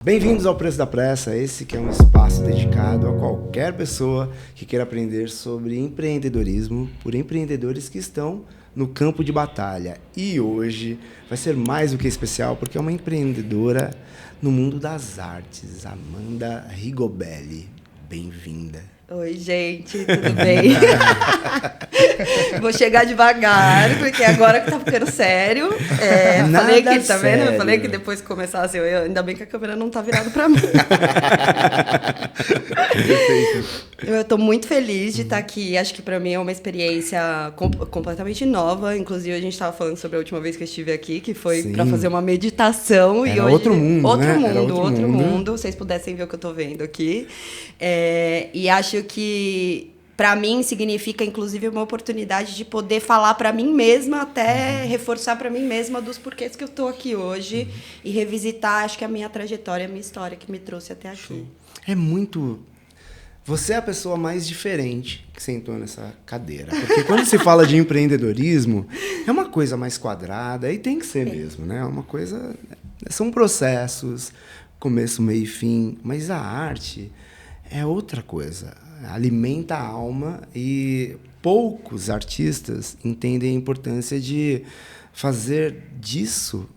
Bem-vindos ao Preço da Pressa, esse que é um espaço dedicado a qualquer pessoa que queira aprender sobre empreendedorismo por empreendedores que estão no campo de batalha. E hoje vai ser mais do que especial porque é uma empreendedora no mundo das artes, Amanda Rigobelli. Bem-vinda. Oi, gente, tudo bem? Vou chegar devagar, porque agora que tá ficando sério. Falei que, tá vendo? Eu falei que depois que começasse, ainda bem que a câmera não tá virada pra mim. Eu tô muito feliz de estar aqui. Acho que pra mim é uma experiência completamente nova. Inclusive, a gente tava falando sobre a última vez que eu estive aqui, que foi para fazer uma meditação. Era e hoje, outro mundo, outro mundo. Se vocês pudessem ver o que eu tô vendo aqui. E acho que para mim significa inclusive uma oportunidade de poder falar para mim mesma, até reforçar para mim mesma dos porquês que eu tô aqui hoje e revisitar, acho que a minha trajetória, a minha história que me trouxe até aqui. É muito... Você é a pessoa mais diferente que sentou nessa cadeira. Porque quando se fala de empreendedorismo, é uma coisa mais quadrada, e tem que ser mesmo, né? É uma coisa... São processos, começo, meio e fim, mas a arte é outra coisa. Alimenta a alma e poucos artistas entendem a importância de fazer disso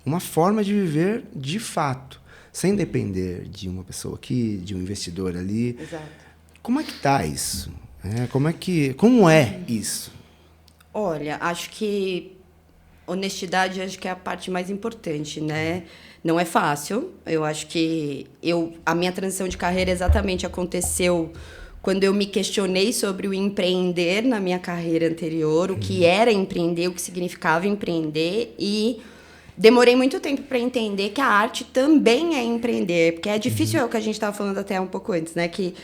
uma forma de viver de fato, sem depender de uma pessoa aqui, de um investidor ali. Exato. Como é que tá isso? Como é isso? Olha, acho que honestidade acho que é a parte mais importante, né? Não é fácil. Eu acho que a minha transição de carreira exatamente aconteceu quando eu me questionei sobre o empreender na minha carreira anterior, o que era empreender, o que significava empreender, e demorei muito tempo para entender que a arte também é empreender, porque é difícil, é o que a gente estava falando até um pouco antes, né? Que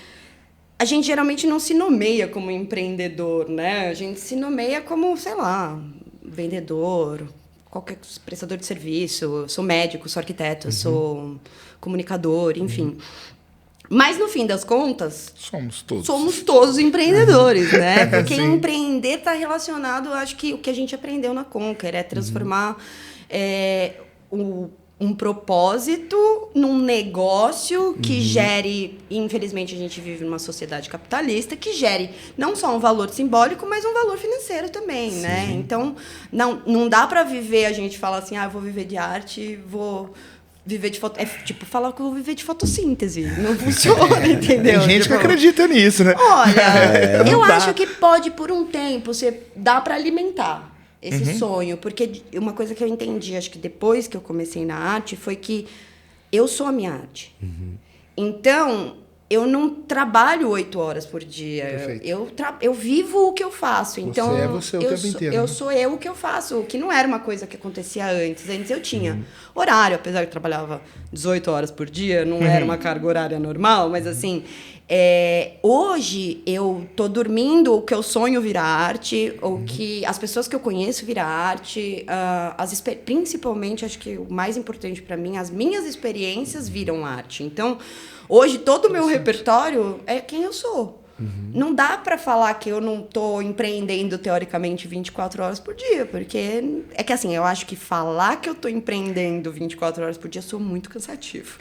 a gente geralmente não se nomeia como empreendedor, né? A gente se nomeia como, sei lá, vendedor, qualquer prestador de serviço. Eu sou médico, sou arquiteto, sou comunicador, enfim. Mas, no fim das contas... Somos todos empreendedores, né? Porque empreender está relacionado, acho que o que a gente aprendeu na Conquer é transformar um propósito num negócio que gere... Infelizmente, a gente vive numa sociedade capitalista que gere não só um valor simbólico, mas um valor financeiro também, né? Então, não dá para viver, a gente fala assim, eu vou viver de arte, vou... viver de foto... É tipo falar que eu vou viver de fotossíntese. Não funciona, entendeu? Tem gente que acredita nisso, né? Olha, eu acho que pode, por um tempo, dá para alimentar esse sonho. Porque uma coisa que eu entendi, acho que depois que eu comecei na arte, foi que eu sou a minha arte. Então, eu não trabalho 8 horas por dia. Eu vivo o que eu faço. Então, você é você o tempo inteiro. Eu sou eu o que eu faço, o que não era uma coisa que acontecia antes. Antes eu tinha horário, apesar que eu trabalhava 18 horas por dia, não era uma carga horária normal, mas assim, hoje eu tô dormindo o que eu sonho virar arte, ou que as pessoas que eu conheço virar arte, principalmente, acho que o mais importante para mim, as minhas experiências viram arte. Então, hoje, todo o meu repertório é quem eu sou. Não dá para falar que eu não estou empreendendo, teoricamente, 24 horas por dia, porque é que, assim, eu acho que falar que eu estou empreendendo 24 horas por dia sou muito cansativo.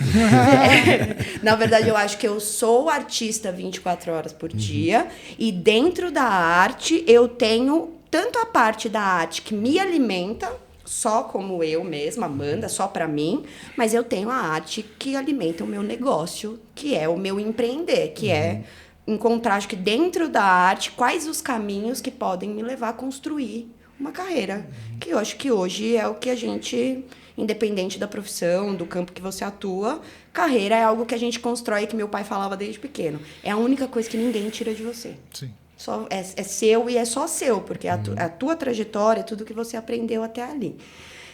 Na verdade, eu acho que eu sou artista 24 horas por dia, e dentro da arte eu tenho tanto a parte da arte que me alimenta, só como eu mesma, Amanda, só para mim, mas eu tenho a arte que alimenta o meu negócio, que é o meu empreender, que é encontrar, acho que dentro da arte, quais os caminhos que podem me levar a construir uma carreira, que eu acho que hoje é o que a gente, independente da profissão, do campo que você atua, carreira é algo que a gente constrói, que meu pai falava desde pequeno. É a única coisa que ninguém tira de você. Sim. Só é seu e é só seu, porque é a tua trajetória, tudo que você aprendeu até ali.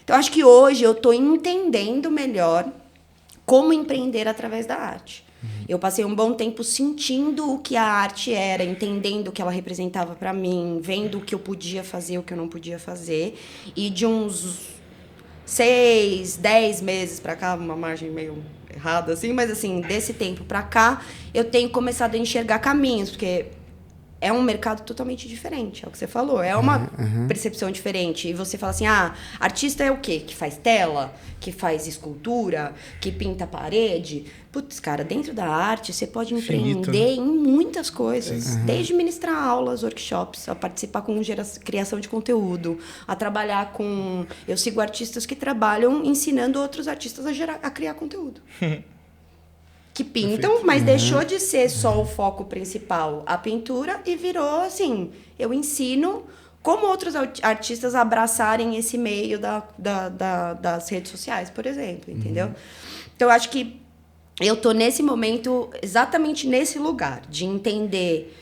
Então, acho que hoje eu estou entendendo melhor como empreender através da arte. Eu passei um bom tempo sentindo o que a arte era, entendendo o que ela representava para mim, vendo o que eu podia fazer, o que eu não podia fazer. E de uns 6, 10 meses para cá, uma margem meio errada, assim, mas assim, desse tempo para cá, eu tenho começado a enxergar caminhos, porque é um mercado totalmente diferente, é o que você falou, é uma percepção diferente. E você fala assim, artista é o quê? Que faz tela, que faz escultura, que pinta a parede. Putz, cara, dentro da arte você pode empreender em muitas coisas. Desde ministrar aulas, workshops, a participar com criação de conteúdo, a trabalhar com... Eu sigo artistas que trabalham ensinando outros artistas a criar conteúdo. Que pintam, mas deixou de ser só o foco principal, a pintura, e virou assim, eu ensino como outros artistas abraçarem esse meio das redes sociais, por exemplo, entendeu? Então, eu acho que eu tô nesse momento, exatamente nesse lugar, de entender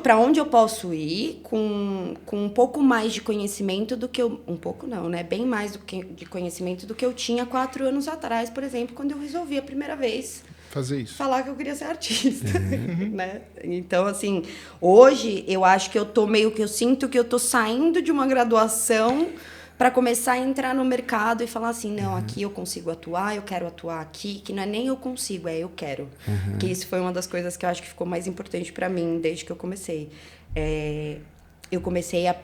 para onde eu posso ir com um pouco mais de conhecimento do que eu... Um pouco não, né? Bem mais de conhecimento do que eu tinha 4 anos atrás, por exemplo, quando eu resolvi a primeira vez fazer isso. Falar que eu queria ser artista, né? Então, assim, hoje eu acho que eu sinto que eu tô saindo de uma graduação para começar a entrar no mercado e falar assim, não, aqui eu consigo atuar, eu quero atuar aqui, que não é nem eu consigo, é eu quero. Que isso foi uma das coisas que eu acho que ficou mais importante para mim desde que eu comecei. Eu comecei a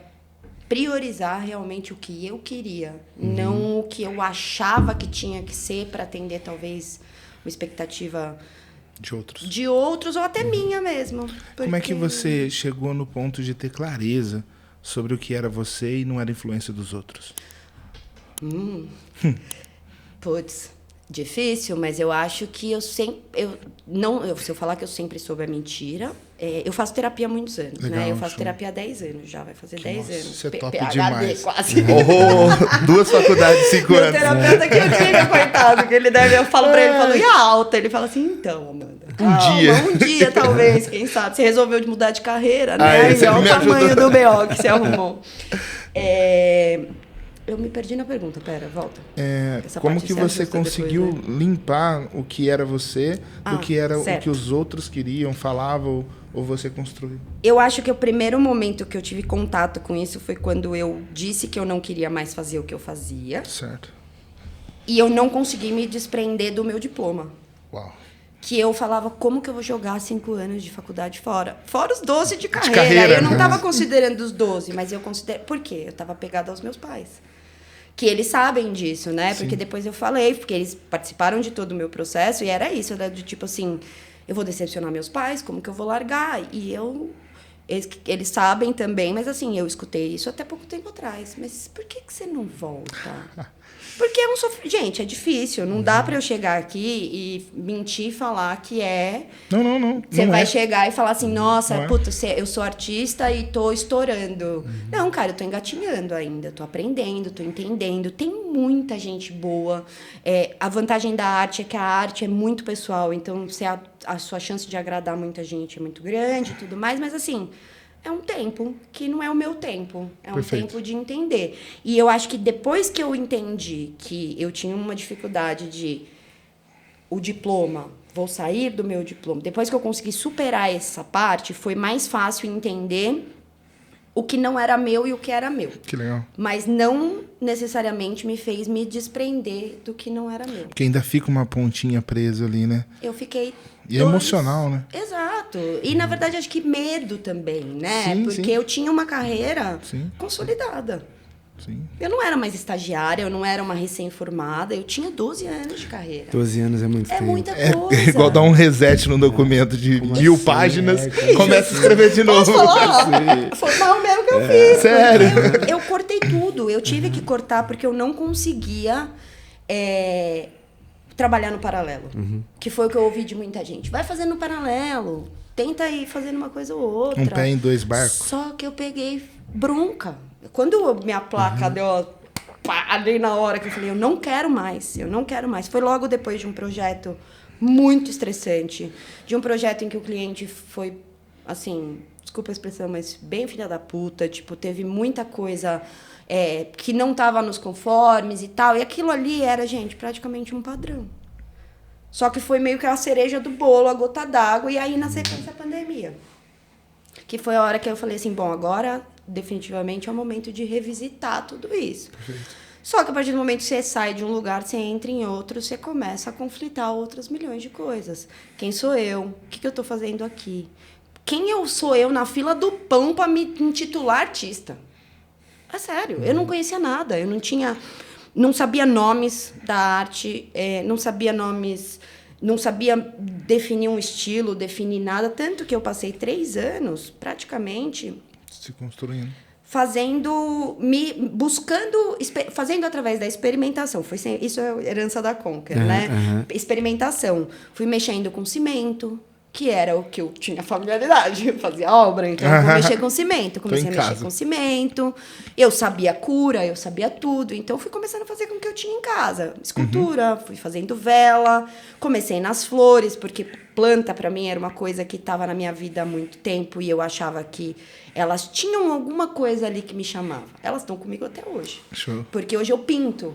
priorizar realmente o que eu queria, não o que eu achava que tinha que ser para atender, talvez, uma expectativa de outros ou até minha mesmo. Porque... Como é que você chegou no ponto de ter clareza sobre o que era você e não era influência dos outros? Putz, difícil, mas eu acho que eu sempre... se eu falar que eu sempre soube a mentira... eu faço terapia há muitos anos, legal, né? Eu faço terapia há 10 anos já, vai fazer 10 anos. Isso é top PhD, demais. quase. 2 faculdades, 5 anos. Meu terapeuta que eu tinha, coitado, que eu falo pra ele, e a alta? Ele fala assim, então, Amanda, um dia talvez, quem sabe. Você resolveu de mudar de carreira, né? E olha o tamanho do BO que você arrumou. Eu me perdi na pergunta, pera, volta. Como que você conseguiu limpar o que era você do que era certo. O que os outros queriam, falavam ou você construiu? Eu acho que o primeiro momento que eu tive contato com isso foi quando eu disse que eu não queria mais fazer o que eu fazia. Certo. E eu não consegui me desprender do meu diploma. Uau. Que eu falava, como que eu vou jogar 5 anos de faculdade fora? Fora os 12 de carreira. Eu não estava considerando os 12, mas eu considero... Por quê? Eu estava apegada aos meus pais. Que eles sabem disso, né? Sim. Porque depois eu falei, porque eles participaram de todo o meu processo, e era isso, era do tipo assim, eu vou decepcionar meus pais, como que eu vou largar? E eles sabem também, mas assim, eu escutei isso até pouco tempo atrás. Mas por que você não volta? Porque é um sofrimento. Gente, é difícil. Não dá para eu chegar aqui e mentir e falar que é... Não. Você não vai é. chegar e falar assim, nossa, puta, eu sou artista e tô estourando. Não, cara, eu tô engatinhando ainda. Tô aprendendo, tô entendendo. Tem muita gente boa. A vantagem da arte é que a arte é muito pessoal. Então, a sua chance de agradar muita gente é muito grande e tudo mais. Mas, assim... É um tempo que não é o meu tempo. É um tempo de entender. E eu acho que depois que eu entendi que eu tinha uma dificuldade de... O diploma, vou sair do meu diploma. Depois que eu consegui superar essa parte, foi mais fácil entender o que não era meu e o que era meu. Que legal. Mas não necessariamente me fez me desprender do que não era meu. Porque ainda fica uma pontinha presa ali, né? Eu fiquei... E é emocional, né? Exato. E, na verdade, acho que medo também, né? Sim, porque eu tinha uma carreira consolidada. Sim. Eu não era mais estagiária, eu não era uma recém-formada, eu tinha 12 anos de carreira. 12 anos é muito tempo. É muita coisa. É igual dar um reset no documento de 1000 páginas, começa a escrever de novo. Posso falar? Foi mal mesmo que eu fiz. Sério? Eu cortei tudo. Eu tive que cortar porque eu não conseguia... trabalhar no paralelo, que foi o que eu ouvi de muita gente. Vai fazendo no paralelo, tenta ir fazendo uma coisa ou outra. Um pé em 2 barcos. Só que eu peguei bronca. Quando minha placa deu ali na hora que eu falei, eu não quero mais. Foi logo depois de um projeto muito estressante, de um projeto em que o cliente foi, assim, desculpa a expressão, mas bem filha da puta, tipo, teve muita coisa... que não estava nos conformes e tal. E aquilo ali era, gente, praticamente um padrão. Só que foi meio que a cereja do bolo, a gota d'água, e aí, na sequência, a pandemia. Que foi a hora que eu falei assim, bom, agora, definitivamente, é o momento de revisitar tudo isso. Perfeito. Só que a partir do momento que você sai de um lugar, você entra em outro, você começa a conflitar outras milhões de coisas. Quem sou eu? O que eu estou fazendo aqui? quem sou eu na fila do pão para me intitular artista? É sério, eu não conhecia nada, eu não sabia nomes da arte, não sabia definir um estilo, definir nada, tanto que eu passei 3 anos, praticamente, se construindo, fazendo através da experimentação. Isso é herança da Conquer, né? Experimentação. Fui mexendo com cimento, que era o que eu tinha familiaridade. Eu fazia obra, então eu mexer com cimento. Comecei a mexer com cimento. Eu sabia cura, eu sabia tudo. Então, fui começando a fazer com o que eu tinha em casa. Escultura, fui fazendo vela. Comecei nas flores, porque planta, para mim, era uma coisa que estava na minha vida há muito tempo. E eu achava que elas tinham alguma coisa ali que me chamava. Elas estão comigo até hoje. Show. Porque hoje eu pinto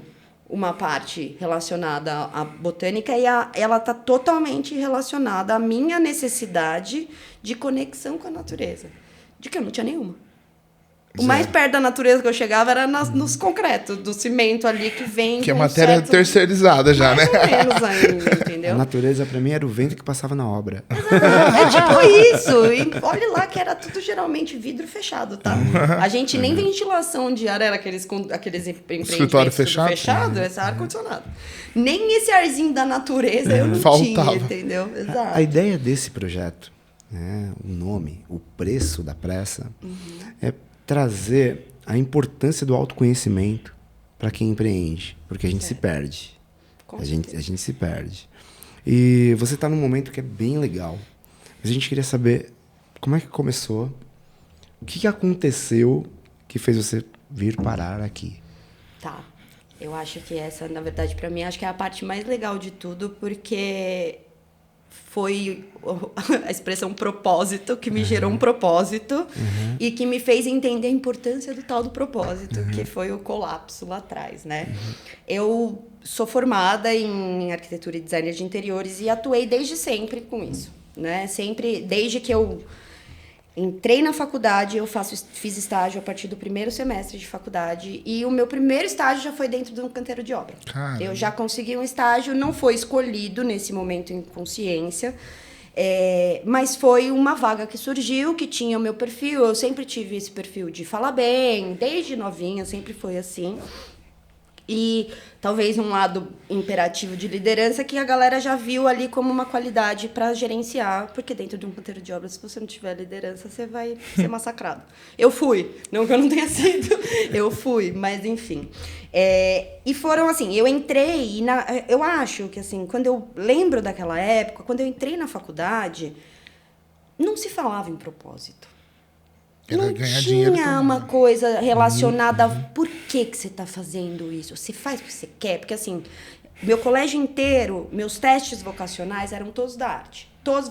uma parte relacionada à botânica e ela está totalmente relacionada à minha necessidade de conexão com a natureza, de que eu não tinha nenhuma. O mais perto da natureza que eu chegava era nos concretos, do cimento ali que vem... Que a matéria é terceirizada já, né? Mais ou menos ainda, entendeu? A natureza, pra mim, era o vento que passava na obra. É tipo isso. E olha lá que era tudo geralmente vidro fechado, tá? A gente nem ventilação de ar era aqueles escritório fechado, esse ar-condicionado. Nem esse arzinho da natureza eu não tinha, entendeu? Exato. A ideia desse projeto, né, o nome, o preço da pressa, é trazer a importância do autoconhecimento para quem empreende, porque a gente se perde. A gente se perde. E você está num momento que é bem legal. Mas a gente queria saber como é que começou, o que aconteceu que fez você vir parar aqui. Tá. Eu acho que essa, na verdade, para mim, acho que é a parte mais legal de tudo, porque foi a expressão propósito que me gerou um propósito e que me fez entender a importância do tal do propósito, que foi o colapso lá atrás, né? Eu sou formada em arquitetura e design de interiores e atuei desde sempre com isso, né? Sempre, desde que eu entrei na faculdade, eu fiz estágio a partir do primeiro semestre de faculdade e o meu primeiro estágio já foi dentro de um canteiro de obra. Caramba. Eu já consegui um estágio, não foi escolhido nesse momento em consciência, mas foi uma vaga que surgiu, que tinha o meu perfil. Eu sempre tive esse perfil de falar bem, desde novinha, sempre foi assim. E talvez um lado imperativo de liderança que a galera já viu ali como uma qualidade para gerenciar, porque dentro de um canteiro de obras, se você não tiver liderança, você vai ser massacrado. Eu fui, não que eu não tenha sido, eu fui, mas enfim. E foram assim, eu entrei, eu acho que assim, quando eu lembro daquela época, quando eu entrei na faculdade, não se falava em propósito. Não tinha uma coisa relacionada a por que você está fazendo isso. Você faz o que você quer. Porque, assim, meu colégio inteiro, meus testes vocacionais eram todos da arte. Todos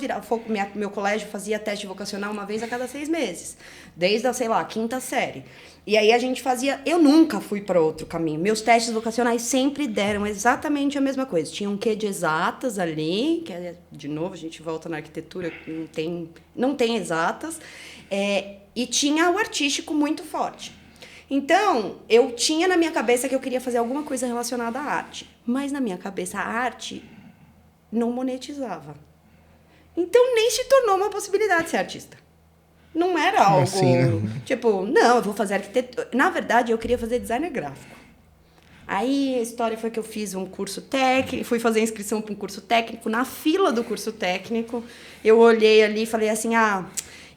meu colégio fazia teste vocacional uma vez a cada 6 meses. Desde a, sei lá, 5ª série. E aí a gente fazia... Eu nunca fui para outro caminho. Meus testes vocacionais sempre deram exatamente a mesma coisa. Tinha um quê de exatas ali, que, de novo, a gente volta na arquitetura, não tem exatas. E tinha o artístico muito forte. Então, eu tinha na minha cabeça que eu queria fazer alguma coisa relacionada à arte. Mas na minha cabeça, a arte não monetizava. Então, nem se tornou uma possibilidade ser artista. Não era algo... Assim, né? Tipo, não, eu vou fazer arquitetura. Na verdade, eu queria fazer designer gráfico. Aí, a história foi que eu fiz um curso técnico, fui fazer inscrição para um curso técnico. Na fila do curso técnico, eu olhei ali e falei assim,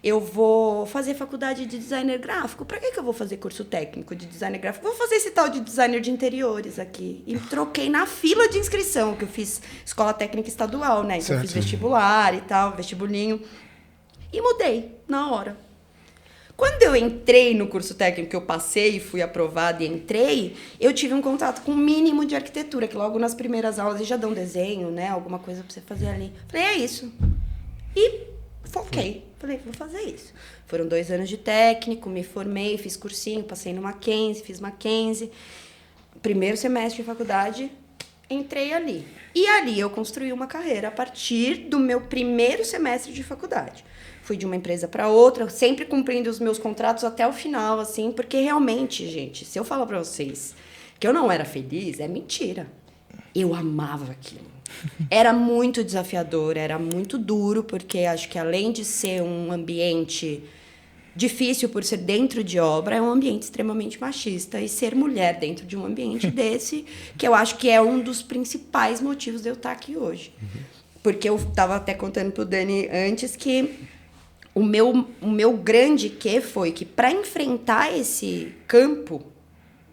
eu vou fazer faculdade de designer gráfico. Para que eu vou fazer curso técnico de designer gráfico? Vou fazer esse tal de designer de interiores aqui. E troquei na fila de inscrição, que eu fiz escola técnica estadual, né? Então, eu fiz vestibular e tal, vestibulinho. E mudei na hora. Quando eu entrei no curso técnico, que eu passei, fui aprovada e entrei, eu tive um contato com o mínimo de arquitetura, que logo nas primeiras aulas eles já dão desenho, né? Alguma coisa para você fazer ali. Falei, é isso. E foquei. Falei, vou fazer isso. Foram 2 anos de técnico, me formei, fiz cursinho, passei no Mackenzie, fiz Mackenzie. Primeiro semestre de faculdade, entrei ali. E ali eu construí uma carreira a partir do meu primeiro semestre de faculdade. Fui de uma empresa para outra, sempre cumprindo os meus contratos até o final, assim, porque realmente, gente, se eu falar para vocês que eu não era feliz, é mentira. Eu amava aquilo. Era muito desafiador, era muito duro, porque acho que além de ser um ambiente difícil por ser dentro de obra, é um ambiente extremamente machista. E ser mulher dentro de um ambiente desse, que eu acho que é um dos principais motivos de eu estar aqui hoje. Porque eu estava até contando para o Dani antes que o meu grande quê foi que, para enfrentar esse campo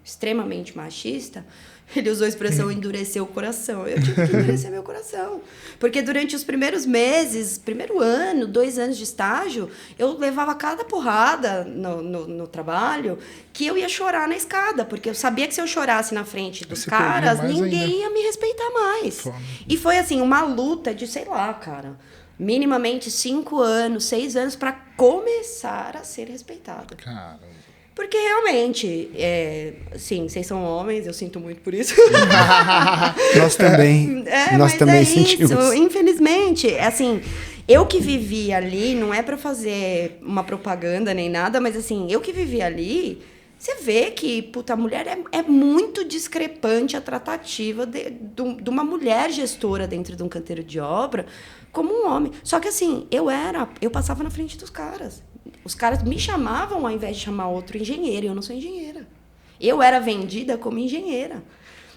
extremamente machista, ele usou a expressão endurecer o coração. Eu tive que endurecer meu coração. Porque durante os primeiros meses, primeiro ano, 2 anos de estágio, eu levava cada porrada no trabalho que eu ia chorar na escada. Porque eu sabia que se eu chorasse na frente dos caras, ninguém ia me respeitar mais. Fome. E foi assim, uma luta de, sei lá, cara, minimamente 5 anos, 6 anos para começar a ser respeitada. Caramba. Porque realmente, sim, vocês são homens, eu sinto muito por isso. Nós também. Nós também sentimos. Isso. Infelizmente, assim, eu que vivi ali, não é para fazer uma propaganda nem nada, mas assim, eu que vivi ali, você vê que, puta, a mulher é muito discrepante a tratativa de uma mulher gestora dentro de um canteiro de obra como um homem. Só que assim, eu passava na frente dos caras. Os caras me chamavam ao invés de chamar outro engenheiro, e eu não sou engenheira. Eu era vendida como engenheira.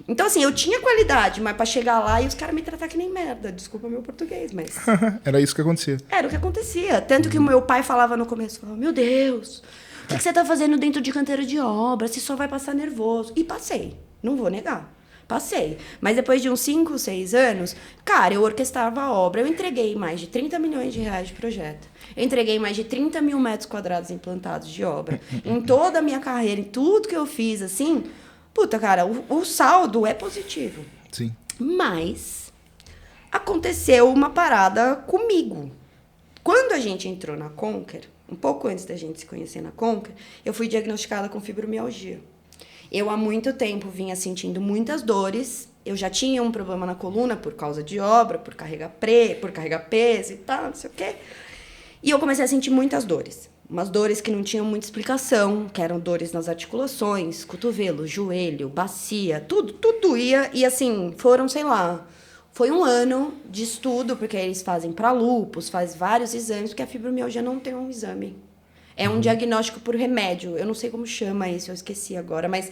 Então, assim, eu tinha qualidade, mas para chegar lá e os caras me tratar que nem merda. Desculpa meu português, mas... Era isso que acontecia. Era o que acontecia. Tanto que o meu pai falava no começo, falava, meu Deus, o que você tá fazendo dentro de canteiro de obra? Você só vai passar nervoso. E passei, não vou negar. Passei. Mas depois de uns 5, 6 anos, cara, eu orquestrava a obra. Eu entreguei mais de 30 milhões de reais de projeto. Eu entreguei mais de 30 mil metros quadrados implantados de obra. Em toda a minha carreira, em tudo que eu fiz, assim... Puta, cara, o saldo é positivo. Sim. Mas aconteceu uma parada comigo. Quando a gente entrou na Conquer, um pouco antes da gente se conhecer na Conquer, eu fui diagnosticada com fibromialgia. Eu, há muito tempo, vinha sentindo muitas dores. Eu já tinha um problema na coluna por causa de obra, por carregar peso e tal, não sei o quê. E eu comecei a sentir muitas dores. Umas dores que não tinham muita explicação, que eram dores nas articulações, cotovelo, joelho, bacia, tudo ia. E assim, foram, sei lá, foi 1 ano de estudo, porque eles fazem para lúpus, faz vários exames, porque a fibromialgia não tem um exame. É um diagnóstico por remédio. Eu não sei como chama isso, eu esqueci agora. Mas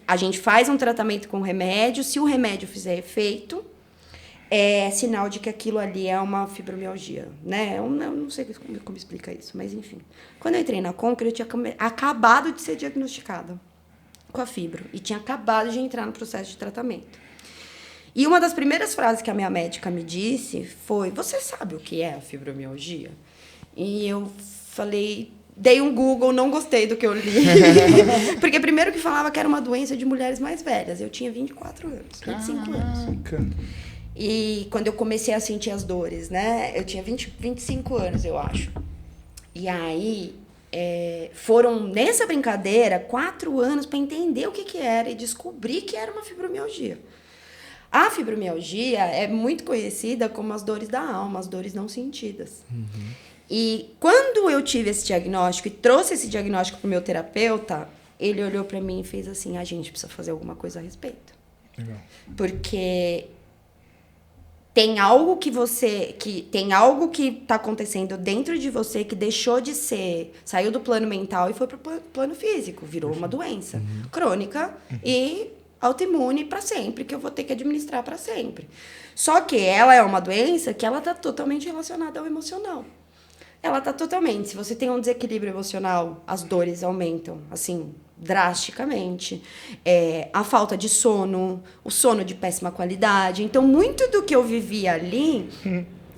a gente faz um tratamento com remédio. Se o remédio fizer efeito, é sinal de que aquilo ali é uma fibromialgia, né? Eu não sei como explica isso, mas enfim. Quando eu entrei na Conquer, eu tinha acabado de ser diagnosticada com a fibro. E tinha acabado de entrar no processo de tratamento. E uma das primeiras frases que a minha médica me disse foi: você sabe o que é a fibromialgia? E eu falei, dei um Google, não gostei do que eu li. Porque primeiro que falava que era uma doença de mulheres mais velhas. Eu tinha 24 anos, 25 anos. E quando eu comecei a sentir as dores, né? Eu tinha 25 anos, eu acho. E aí, foram, nessa brincadeira, 4 anos para entender o que era e descobrir que era uma fibromialgia. A fibromialgia é muito conhecida como as dores da alma, as dores não sentidas. E quando eu tive esse diagnóstico e trouxe esse diagnóstico para o meu terapeuta, ele olhou para mim e fez assim: a gente precisa fazer alguma coisa a respeito. Legal. Porque tem algo que está acontecendo dentro de você que deixou de ser, saiu do plano mental e foi para o plano físico, virou uma doença crônica e autoimune para sempre, que eu vou ter que administrar para sempre. Só que ela é uma doença que ela está totalmente relacionada ao emocional. Ela está totalmente. Se você tem um desequilíbrio emocional, as dores aumentam, assim, drasticamente. A falta de sono, o sono de péssima qualidade. Então, muito do que eu vivi ali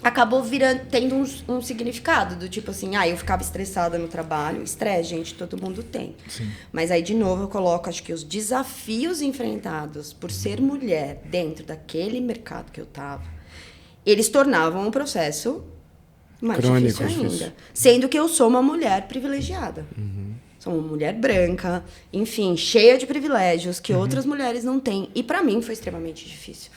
acabou tendo um significado, do tipo assim, eu ficava estressada no trabalho. Estresse, gente, todo mundo tem. Sim. Mas aí, de novo, eu coloco, acho que os desafios enfrentados por ser mulher dentro daquele mercado que eu estava, eles tornavam um processo mais difícil ainda. Sendo que eu sou uma mulher privilegiada. Sou uma mulher branca, enfim, cheia de privilégios que outras mulheres não têm. E para mim foi extremamente difícil.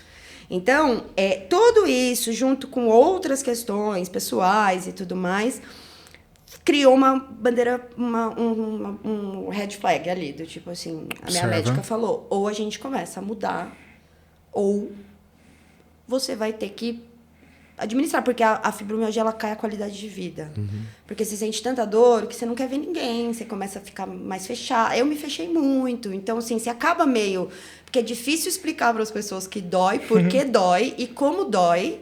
Então, tudo isso, junto com outras questões pessoais e tudo mais, criou uma bandeira, um red flag ali, do tipo assim, a minha médica falou, ou a gente começa a mudar, ou você vai ter que administrar, porque a fibromialgia, ela cai a qualidade de vida. Porque você sente tanta dor que você não quer ver ninguém, você começa a ficar mais fechado. Eu me fechei muito, então, assim, você acaba meio... Porque é difícil explicar para as pessoas que dói, por que dói e como dói,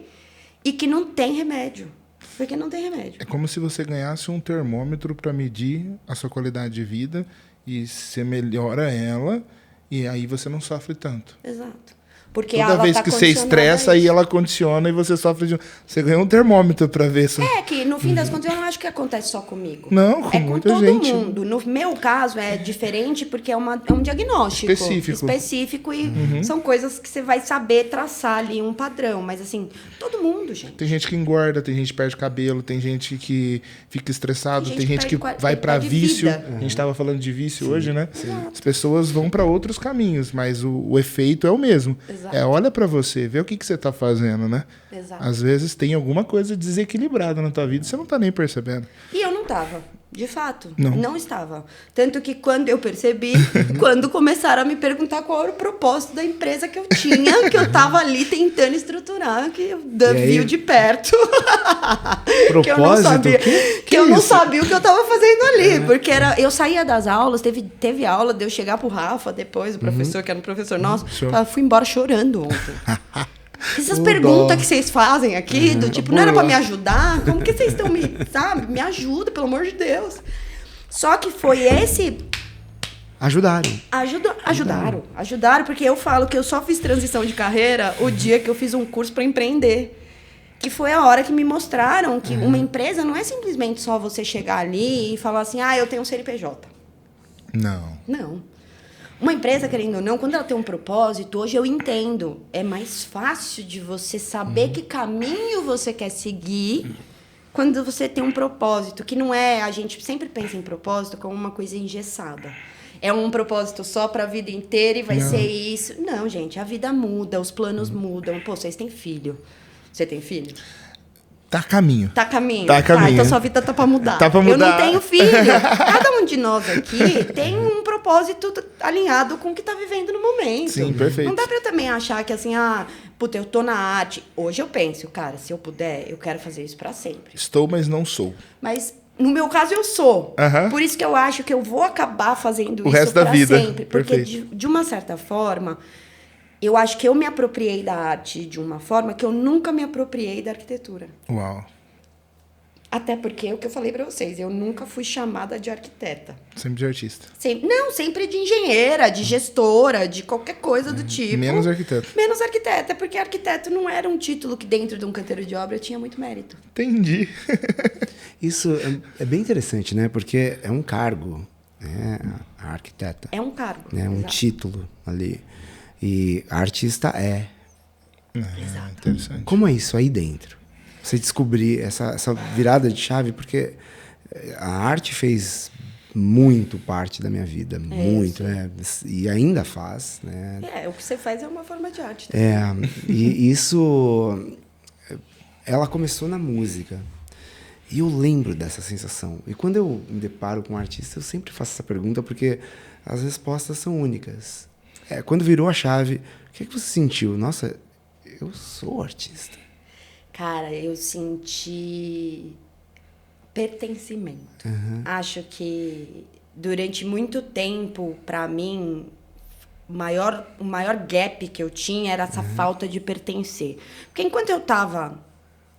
e que não tem remédio. Porque não tem remédio. É como se você ganhasse um termômetro para medir a sua qualidade de vida e você melhora ela e aí você não sofre tanto. Exato. Porque toda ela vez tá que você estressa, aí ela condiciona e você sofre de... Você ganha um termômetro para ver se... É que, no fim das contas, eu não acho que acontece só comigo. Não, com muita gente. É com todo mundo. No meu caso, é diferente porque é um diagnóstico. Específico e são coisas que você vai saber traçar ali um padrão. Mas, assim, todo mundo, gente. Tem gente que engorda, tem gente que perde cabelo, tem gente que fica estressado, tem gente que vai para vício. A gente estava falando de vício hoje, né? Sim. As pessoas vão para outros caminhos, mas o efeito é o mesmo. Exato. Olha para você, vê o que você tá fazendo, né? Exato. Às vezes tem alguma coisa desequilibrada na tua vida e você não tá nem percebendo. E eu não tava, de fato. Não. Não estava. Tanto que quando eu percebi, quando começaram a me perguntar qual era o propósito da empresa que eu tinha, que eu tava ali tentando estruturar, que eu vi de perto. Propósito? Que eu não sabia, que eu não sabia o que eu tava fazendo ali. Porque eu saía das aulas, teve aula de eu chegar pro Rafa depois, o professor, que era um professor nosso, fui embora chorando ontem. Essas perguntas que vocês fazem aqui, do tipo, não era pra me ajudar? Como que vocês estão me ajuda, pelo amor de Deus. Só que foi esse... Ajudaram, porque eu falo que eu só fiz transição de carreira o dia que eu fiz um curso para empreender. Que foi a hora que me mostraram que uma empresa não é simplesmente só você chegar ali e falar assim, eu tenho um CNPJ. Não. Uma empresa, querendo ou não, quando ela tem um propósito, hoje eu entendo, é mais fácil de você saber que caminho você quer seguir quando você tem um propósito, que não é... A gente sempre pensa em propósito como uma coisa engessada. É um propósito só para a vida inteira e vai ser isso. Não, gente, a vida muda, os planos mudam. Pô, vocês têm filho. Você tem filho? Tá a caminho. Então sua vida tá pra mudar. Eu não tenho filho. Cada um de nós aqui tem um propósito alinhado com o que tá vivendo no momento. Sim, perfeito. Não dá pra eu também achar que assim, eu tô na arte. Hoje eu penso, cara, se eu puder, eu quero fazer isso pra sempre. Estou, mas não sou. Mas no meu caso eu sou. Por isso que eu acho que eu vou acabar fazendo o isso resto da vida. Sempre. Porque de uma certa forma, eu acho que eu me apropriei da arte de uma forma que eu nunca me apropriei da arquitetura. Uau. Até porque é o que eu falei pra vocês, eu nunca fui chamada de arquiteta. Sempre de artista. Sempre de engenheira, de gestora, de qualquer coisa do tipo. Menos arquiteta. Menos arquiteta, porque arquiteto não era um título que dentro de um canteiro de obra tinha muito mérito. Entendi. Isso é bem interessante, né? Porque é um cargo, né? A arquiteta. É um cargo. É um título ali. E artista é. Exato. Interessante. Como é isso aí dentro? Você descobrir essa virada de chave, porque a arte fez muito parte da minha vida, muito, né? E ainda faz, né? O que você faz é uma forma de arte. E isso, ela começou na música. E eu lembro dessa sensação. E quando eu me deparo com um artista, eu sempre faço essa pergunta, porque as respostas são únicas. Quando virou a chave, o que você sentiu? Nossa, eu sou artista. Cara, eu senti pertencimento. Acho que durante muito tempo, para mim, o maior gap que eu tinha era essa falta de pertencer. Porque enquanto eu estava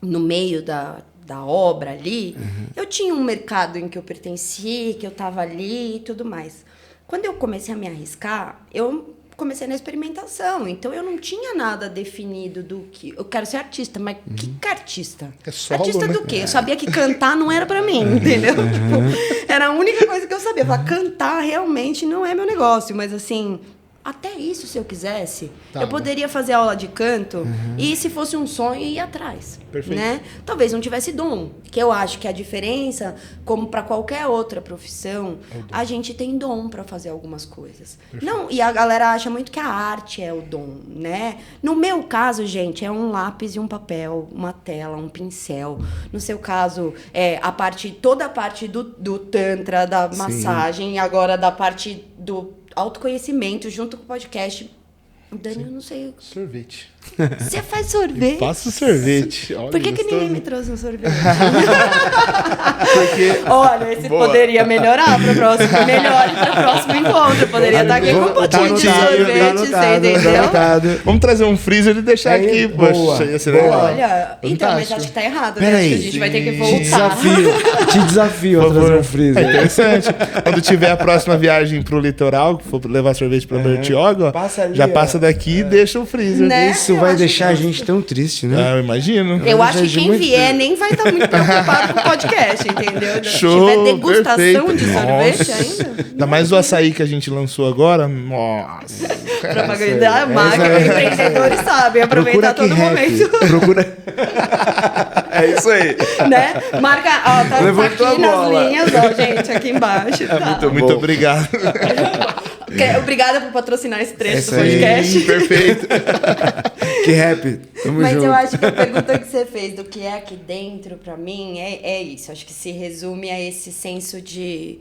no meio da obra ali, eu tinha um mercado em que eu pertencia, que eu estava ali e tudo mais. Quando eu comecei a me arriscar, eu comecei na experimentação. Então, eu não tinha nada definido do que... Eu quero ser artista, mas que artista? É solo, artista né? do quê? Eu sabia que cantar não era pra mim, entendeu? Tipo, era a única coisa que eu sabia. Falar, cantar realmente não é meu negócio. Mas, assim... Até isso, se eu quisesse, eu poderia fazer aula de canto e, se fosse um sonho, ir atrás. Perfeito. Né? Talvez não tivesse dom, que eu acho que a diferença, como para qualquer outra profissão, a gente tem dom para fazer algumas coisas. Não, e a galera acha muito que a arte é o dom, né? No meu caso, gente, é um lápis e um papel, uma tela, um pincel. No seu caso, toda a parte do tantra, da massagem, e agora da parte do autoconhecimento junto com o podcast. Dani, eu não sei. Sorvete. Você faz sorvete? Faço sorvete. Olha, por que gostoso. ninguém me trouxe um sorvete? Olha, esse poderia melhorar para o próximo, encontro. Poderia estar aqui com um potinho de sorvete, você entendeu? Vamos trazer um freezer e deixar aqui, poxa. Ia ser legal. Olha, então, mas acho que tá errado, né? Peraí, acho que a gente vai ter que voltar. Te desafio a trazer um freezer. É interessante. Quando tiver a próxima viagem pro litoral, que for levar sorvete pra Bertioga, já passa daqui e deixa o freezer. Né? Isso vai deixar a gente tão triste, né? Ah, eu imagino. Eu acho que quem vier nem vai estar muito preocupado com o podcast, entendeu? Se Show, tiver degustação perfeito. de sorvete Nossa. ainda. Ainda mais o açaí que a gente lançou agora. Nossa. Propaganda marca, empreendedores sabem aproveitar todo momento. Procura. É isso aí. Né? Marca, ó, tá Levantou aqui a bola. nas linhas, ó, gente, aqui embaixo. Tá. Muito obrigado. Obrigada por patrocinar esse trecho do aí. podcast. Perfeito. Que rap. Tamo Mas junto. eu acho que a pergunta que você fez do que é aqui dentro, pra mim, é isso. Acho que se resume a esse senso de...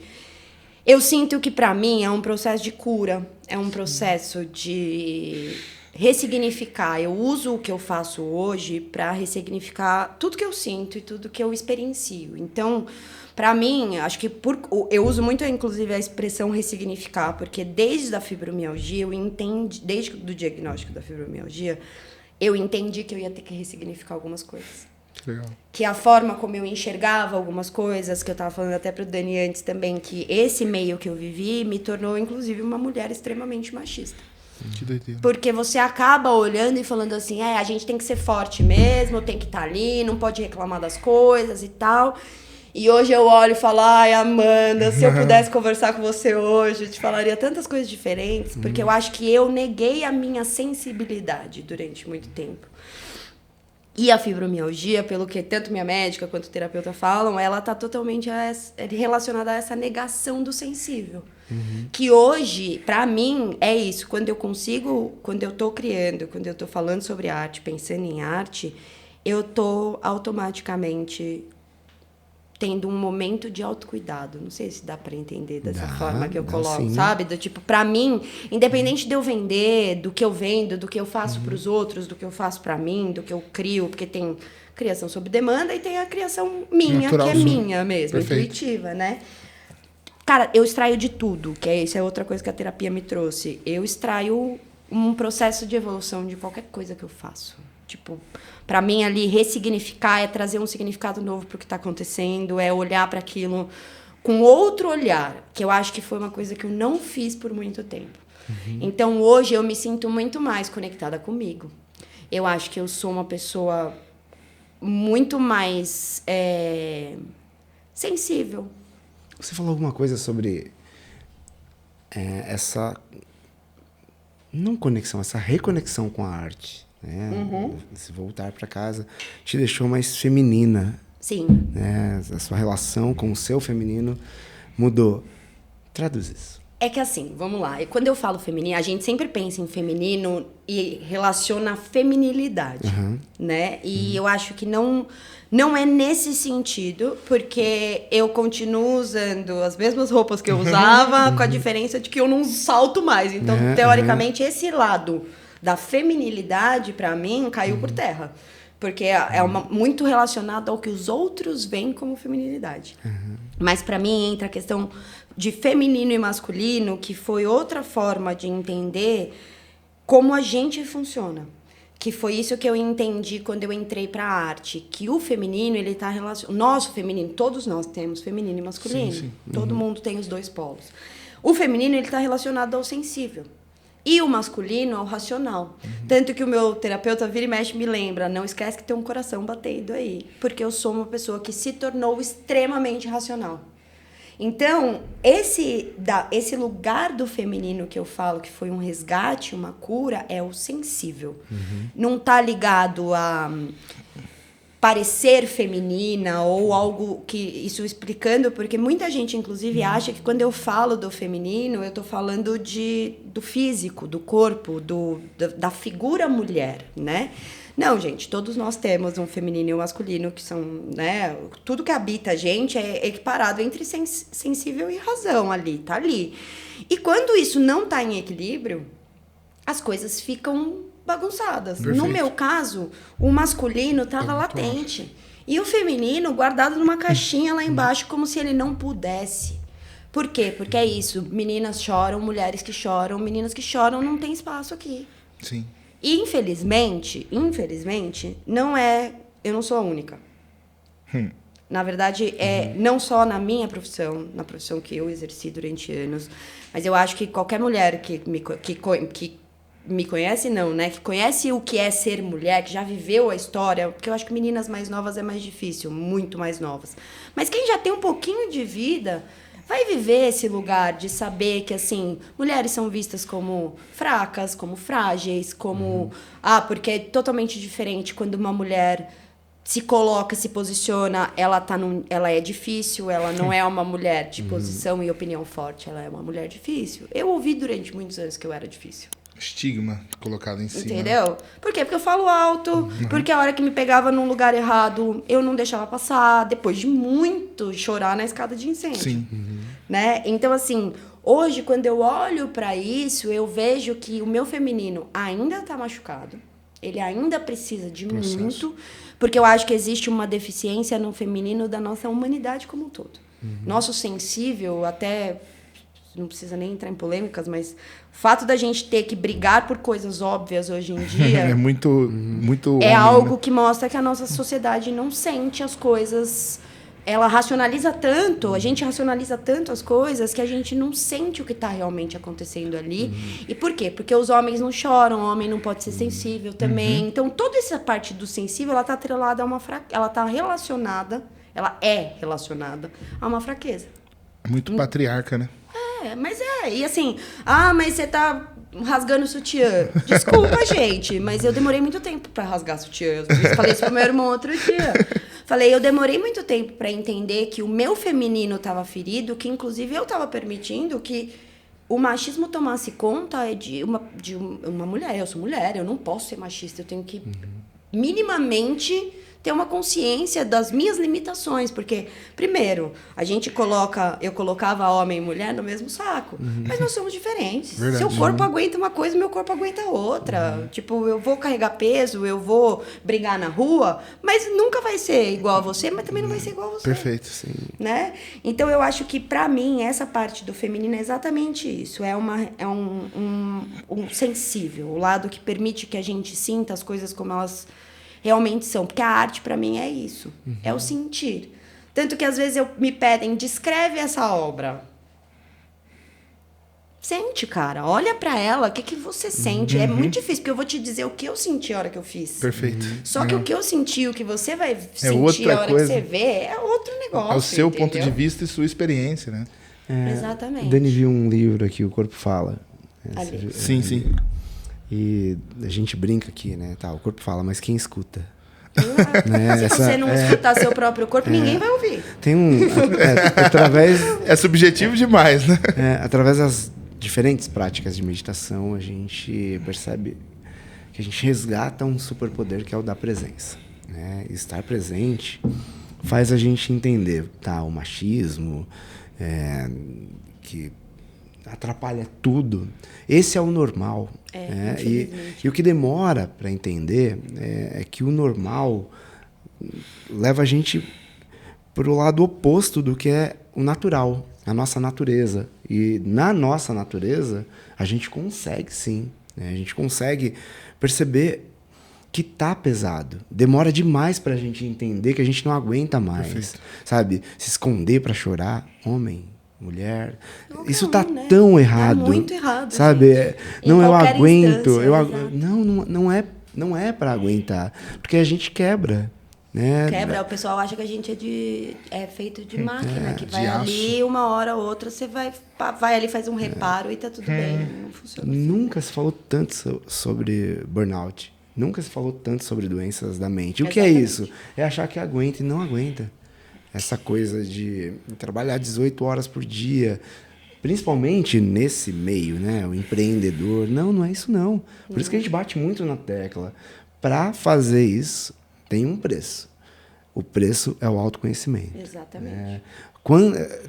Eu sinto que pra mim é um processo de cura, é um processo de ressignificar. Eu uso o que eu faço hoje pra ressignificar tudo que eu sinto e tudo que eu experiencio. Então, pra mim, acho que eu uso muito, inclusive, a expressão ressignificar, porque desde a fibromialgia, desde o diagnóstico da fibromialgia, eu entendi que eu ia ter que ressignificar algumas coisas. Legal. Que a forma como eu enxergava algumas coisas, que eu estava falando até pro Dani antes também, que esse meio que eu vivi me tornou, inclusive, uma mulher extremamente machista. Que doideira. Porque você acaba olhando e falando assim, a gente tem que ser forte mesmo, tem que estar ali, não pode reclamar das coisas e tal. E hoje eu olho e falo, ai, Amanda, se eu pudesse conversar com você hoje, eu te falaria tantas coisas diferentes, porque eu acho que eu neguei a minha sensibilidade durante muito tempo. E a fibromialgia, pelo que tanto minha médica quanto o terapeuta falam, ela está totalmente relacionada a essa negação do sensível. Que hoje, para mim, é isso. Quando eu tô criando, quando eu tô falando sobre arte, pensando em arte, eu tô automaticamente tendo um momento de autocuidado. Não sei se dá para entender dessa forma que eu coloco, sim. sabe? Do tipo, para mim, independente de eu vender, do que eu vendo, do que eu faço para os outros, do que eu faço para mim, do que eu crio, porque tem criação sob demanda e tem a criação minha, que é minha mesmo, intuitiva, né? Cara, eu extraio de tudo, isso é outra coisa que a terapia me trouxe. Eu extraio um processo de evolução de qualquer coisa que eu faço. Tipo, para mim ali ressignificar é trazer um significado novo pro que tá acontecendo, é olhar para aquilo com outro olhar, que eu acho que foi uma coisa que eu não fiz por muito tempo. Então hoje eu me sinto muito mais conectada comigo. Eu acho que eu sou uma pessoa muito mais sensível. Você falou alguma coisa sobre essa não conexão, essa reconexão com a arte, né? Se voltar para casa te deixou mais feminina. Sim. Né? A sua relação com o seu feminino mudou. Traduz isso. É que assim, vamos lá. Quando eu falo feminino, a gente sempre pensa em feminino e relaciona a feminilidade, né? E eu acho que não é nesse sentido, porque eu continuo usando as mesmas roupas que eu usava, com a diferença de que eu não salto mais. Então, teoricamente, esse lado da feminilidade, para mim, caiu por terra. Porque é muito relacionado ao que os outros veem como feminilidade. Mas, para mim, entra a questão de feminino e masculino, que foi outra forma de entender como a gente funciona. Que foi isso que eu entendi quando eu entrei para a arte. Que o feminino, ele está relacionado... Nosso feminino, todos nós temos feminino e masculino. Sim. Todo mundo tem os dois polos. O feminino, ele está relacionado ao sensível. E o masculino ao racional. Tanto que o meu terapeuta vira e mexe me lembra, não esquece que tem um coração batendo aí. Porque eu sou uma pessoa que se tornou extremamente racional. Então, esse lugar do feminino que eu falo que foi um resgate, uma cura, é o sensível. Não está ligado a parecer feminina ou algo que... Isso explicando, porque muita gente, inclusive, acha que quando eu falo do feminino, eu estou falando do físico, do corpo, da figura mulher, né? Não, gente, todos nós temos um feminino e um masculino, que são, né? Tudo que habita a gente é equiparado entre sensível e razão ali, tá ali. E quando isso não tá em equilíbrio, as coisas ficam bagunçadas. Perfeito. No meu caso, o masculino estava latente. E o feminino guardado numa caixinha lá embaixo, como se ele não pudesse. Por quê? Porque é isso. Meninas choram, mulheres que choram, meninas que choram, não tem espaço aqui. Sim. E infelizmente, não é... Eu não sou a única. Na verdade, não só na minha profissão, na profissão que eu exerci durante anos, mas eu acho que qualquer mulher que me conhece, não, né? Que conhece o que é ser mulher, que já viveu a história, porque eu acho que meninas mais novas é mais difícil, muito mais novas. Mas quem já tem um pouquinho de vida vai viver esse lugar de saber que, assim, mulheres são vistas como fracas, como frágeis, como... porque é totalmente diferente quando uma mulher se coloca, se posiciona, ela é difícil, ela não é uma mulher de posição e opinião forte, ela é uma mulher difícil. Eu ouvi durante muitos anos que eu era difícil. Estigma colocado em cima. Entendeu? Por quê? Porque eu falo alto, porque a hora que me pegava num lugar errado, eu não deixava passar, depois de muito chorar na escada de incêndio. Sim. Né? Então, assim, hoje, quando eu olho pra isso, eu vejo que o meu feminino ainda tá machucado, ele ainda precisa de muito, porque eu acho que existe uma deficiência no feminino da nossa humanidade como um todo. Nosso sensível, até... não precisa nem entrar em polêmicas, mas o fato da gente ter que brigar por coisas óbvias hoje em dia... é muito é homem, algo né? que mostra que a nossa sociedade não sente as coisas... Ela racionaliza tanto, a gente racionaliza tanto as coisas que a gente não sente o que está realmente acontecendo ali. E por quê? Porque os homens não choram, o homem não pode ser sensível também. Então, toda essa parte do sensível, ela está atrelada a uma ela está relacionada, ela é relacionada a uma fraqueza. É muito patriarca, né? E assim, mas você tá rasgando o sutiã. Desculpa, gente, mas eu demorei muito tempo pra rasgar sutiã. Eu falei isso pro meu irmão outro dia. Falei, eu demorei muito tempo pra entender que o meu feminino tava ferido, que inclusive eu tava permitindo que o machismo tomasse conta de uma mulher. Eu sou mulher, eu não posso ser machista, eu tenho que minimamente ter uma consciência das minhas limitações, porque, primeiro, eu colocava homem e mulher no mesmo saco, mas nós somos diferentes. Verdade. Seu corpo aguenta uma coisa, meu corpo aguenta outra. Tipo, eu vou carregar peso, eu vou brigar na rua, mas nunca vai ser igual a você, mas também não vai ser igual a você. Perfeito. Sim. Né? Então, eu acho que, pra mim, essa parte do feminino é exatamente isso. É um sensível, o lado que permite que a gente sinta as coisas como elas realmente são. Porque a arte, pra mim, é isso. É o sentir. Tanto que, às vezes, me pedem, descreve essa obra. Sente, cara. Olha pra ela. O que você sente? É muito difícil, porque eu vou te dizer o que eu senti a hora que eu fiz. Perfeito. Só que o que eu senti, o que você vai sentir outra a hora coisa. que você vê, é outro negócio. É o seu entendeu? ponto de vista e sua experiência, né? Exatamente. Dani viu um livro aqui, O Corpo Fala. Ali. Sim. E a gente brinca aqui, né? Tá, o corpo fala, mas quem escuta? Se você não escutar seu próprio corpo, ninguém vai ouvir. Tem através... É subjetivo demais, né? Através das diferentes práticas de meditação, a gente percebe que a gente resgata um superpoder que é o da presença. Né? Estar presente faz a gente entender, tá, o machismo, que atrapalha tudo. Esse é o normal. E o que demora para entender é que o normal leva a gente para o lado oposto do que é o natural, a nossa natureza. E na nossa natureza, a gente consegue sim. Né? A gente consegue perceber que tá pesado. Demora demais pra gente entender que a gente não aguenta mais. Perfeito. Sabe? Se esconder pra chorar, homem, mulher. Isso Qualquer tá né? tão errado. Tá muito errado. Sabe? Gente. Não, Em eu qualquer aguento. instância, Não é para aguentar. Porque a gente quebra. Né? Quebra, o pessoal acha que a gente é feito de máquina, que vai de ali uma hora ou outra, você vai ali, faz um reparo e tá tudo bem. Não funciona assim. Nunca se falou tanto sobre burnout. Nunca se falou tanto sobre doenças da mente. O que é isso? É achar que aguenta e não aguenta. Essa coisa de trabalhar 18 horas por dia, principalmente nesse meio, né? O empreendedor. Não é isso não. Por isso que a gente bate muito na tecla. Para fazer isso, tem um preço. O preço é o autoconhecimento. Exatamente.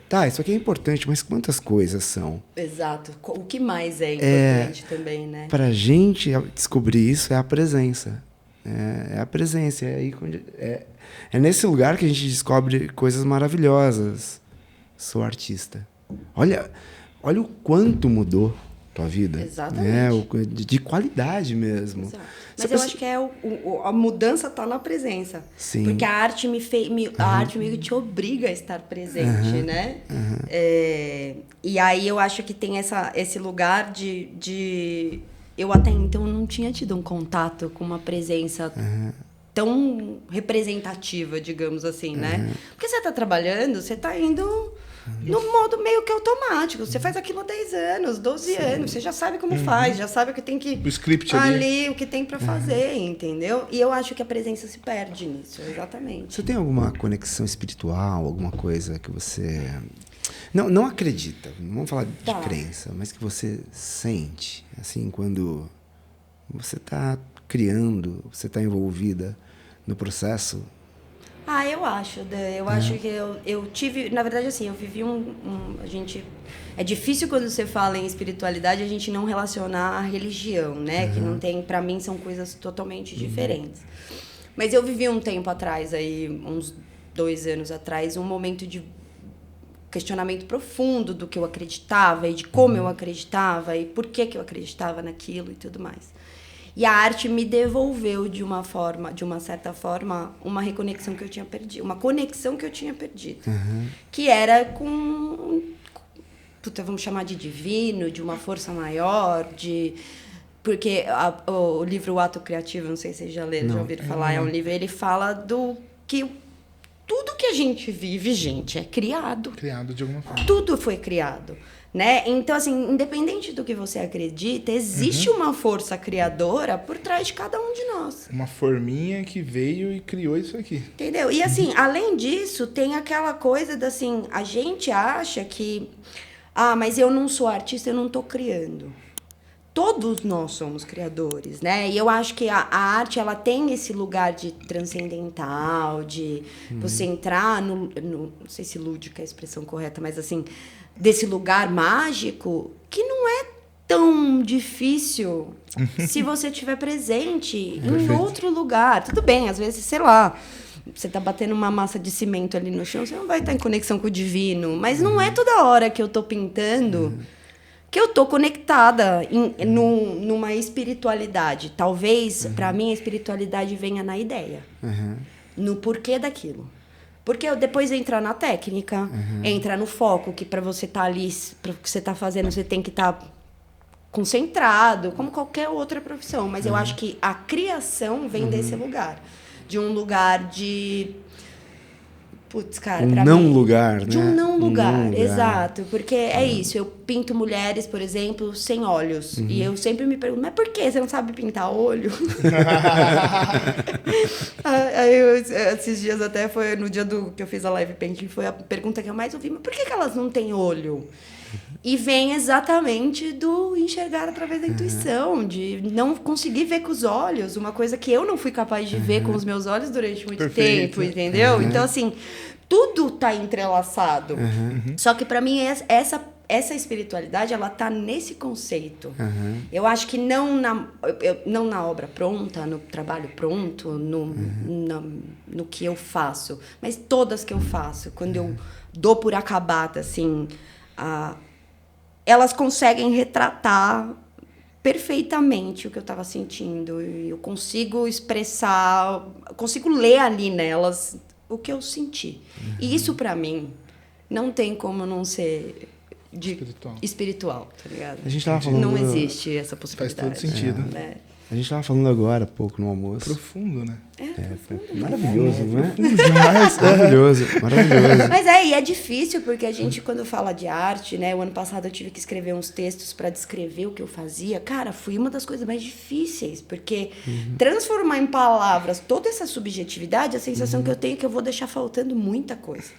Tá, isso aqui é importante, mas quantas coisas são? Exato. O que mais é importante também, né? Pra gente descobrir isso é a presença. É a presença. É nesse lugar que a gente descobre coisas maravilhosas. Sou artista. Olha o quanto mudou tua vida. Exatamente. De qualidade mesmo. Exato. Mas eu acho que a mudança está na presença. Sim. Porque a arte a arte meio que te obriga a estar presente, né? E aí eu acho que tem esse lugar de... Eu até então não tinha tido um contato com uma presença tão representativa, digamos assim, né? Porque você está trabalhando, você está indo... no modo meio que automático. Você faz aquilo há 10 anos, 12 anos. Você já sabe como faz, já sabe o que tem que... O script ali, o que tem para fazer, entendeu? E eu acho que a presença se perde nisso, exatamente. Você tem alguma conexão espiritual, alguma coisa que você... Não acredita, não vamos falar de crença, mas que você sente, assim, quando você está criando, você está envolvida no processo... Eu acho. Eu acho que eu tive... Na verdade, assim, eu vivi a gente... É difícil quando você fala em espiritualidade a gente não relacionar a religião, né? Que não tem... Pra mim, são coisas totalmente diferentes. Mas eu vivi um tempo atrás, aí, uns 2 anos atrás, um momento de questionamento profundo do que eu acreditava e de como eu acreditava e por que eu acreditava naquilo e tudo mais. E a arte me devolveu de uma certa forma, uma reconexão que eu tinha perdido, uma conexão que eu tinha perdido, que era com, vamos chamar de divino, de uma força maior, porque o livro O Ato Criativo, não sei se vocês já leram, já ouviram falar, é um livro, ele fala do que tudo que a gente vive, gente, é criado. Criado de alguma forma. Tudo foi criado. Né? Então, assim, independente do que você acredita, existe uma força criadora por trás de cada um de nós. Uma forminha que veio e criou isso aqui. Entendeu? E, assim, além disso, tem aquela coisa da, assim, a gente acha que... mas eu não sou artista, eu não estou criando. Todos nós somos criadores, né? E eu acho que a arte, ela tem esse lugar de transcendental, de você entrar no... Não sei se lúdica é a expressão correta, mas, assim... desse lugar mágico que não é tão difícil se você estiver presente em outro lugar. Tudo bem, às vezes, sei lá, você tá batendo uma massa de cimento ali no chão, você não vai estar em conexão com o divino, mas não é toda hora que eu tô pintando que eu tô conectada numa espiritualidade. Talvez, para mim, a espiritualidade venha na ideia, no porquê daquilo. Porque depois entra na técnica, entra no foco, que para você estar ali, para o que você está fazendo, você tem que estar concentrado, como qualquer outra profissão. Mas eu acho que a criação vem desse lugar. De um lugar de... Putz, cara, pra mim... lugar, né? De um não lugar, exato. Porque é isso, eu pinto mulheres, por exemplo, sem olhos. E eu sempre me pergunto, mas por que você não sabe pintar olho? Esses dias até foi no dia que eu fiz a live painting, foi a pergunta que eu mais ouvi, mas por que elas não têm olho? E vem exatamente do enxergar através da intuição, de não conseguir ver com os olhos, uma coisa que eu não fui capaz de ver com os meus olhos durante muito tempo, entendeu? Então, assim, tudo tá entrelaçado. Só que, para mim, essa espiritualidade, ela tá nesse conceito. Eu acho que não na obra pronta, no trabalho pronto, no que eu faço, mas todas que eu faço, quando eu dou por acabada, assim... elas conseguem retratar perfeitamente o que eu estava sentindo. E eu consigo expressar, consigo ler ali nelas o que eu senti. E isso, para mim, não tem como não ser espiritual, tá ligado? A gente tava falando... Não existe essa possibilidade. Faz todo sentido. Né? A gente estava falando agora há pouco no almoço. Profundo, né? Maravilhoso, não é? Maravilhoso. Mas e é difícil, porque a gente, quando fala de arte, né? O ano passado eu tive que escrever uns textos para descrever o que eu fazia. Cara, foi uma das coisas mais difíceis, porque transformar em palavras toda essa subjetividade, a sensação que eu tenho é que eu vou deixar faltando muita coisa.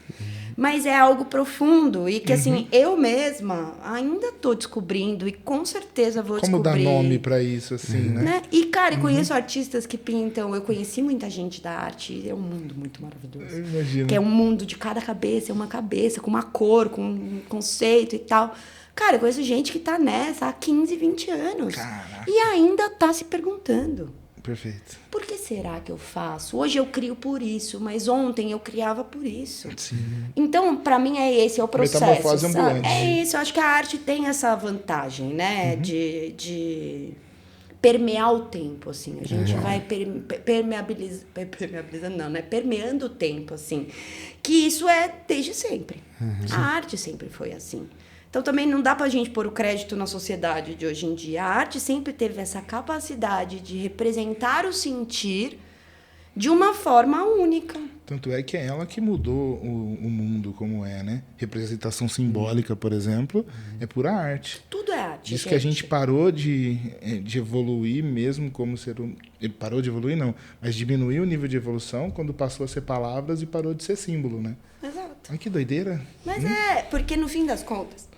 Mas é algo profundo e que, assim, eu mesma ainda estou descobrindo e com certeza vou descobrir. Como dar nome para isso, assim, né? E, cara, eu conheço artistas que pintam, eu conheci muita gente da arte, é um mundo muito maravilhoso. Eu imagino. Que é um mundo de cada cabeça, é uma cabeça, com uma cor, com um conceito e tal. Cara, eu conheço gente que tá nessa há 15, 20 anos. Caraca. E ainda tá se perguntando. Perfeito. Por que será que eu faço? Hoje eu crio por isso, mas ontem eu criava por isso. Sim. Então, para mim, esse é o processo. Metamorfose ambulante. É isso, eu acho que a arte tem essa vantagem, né? De permear o tempo, assim. A gente vai permeabilizando, não, né? Permeando o tempo, assim. Que isso é desde sempre. A arte sempre foi assim. Então, também não dá pra gente pôr o crédito na sociedade de hoje em dia. A arte sempre teve essa capacidade de representar o sentir de uma forma única. Tanto é que é ela que mudou o mundo como é, né? Representação simbólica, por exemplo, é pura arte. Tudo é arte, Diz que a gente parou de evoluir mesmo como ser humano. Parou de evoluir, não. Mas diminuiu o nível de evolução quando passou a ser palavras e parou de ser símbolo, né? Exato. Ai, que doideira. Mas porque no fim das contas,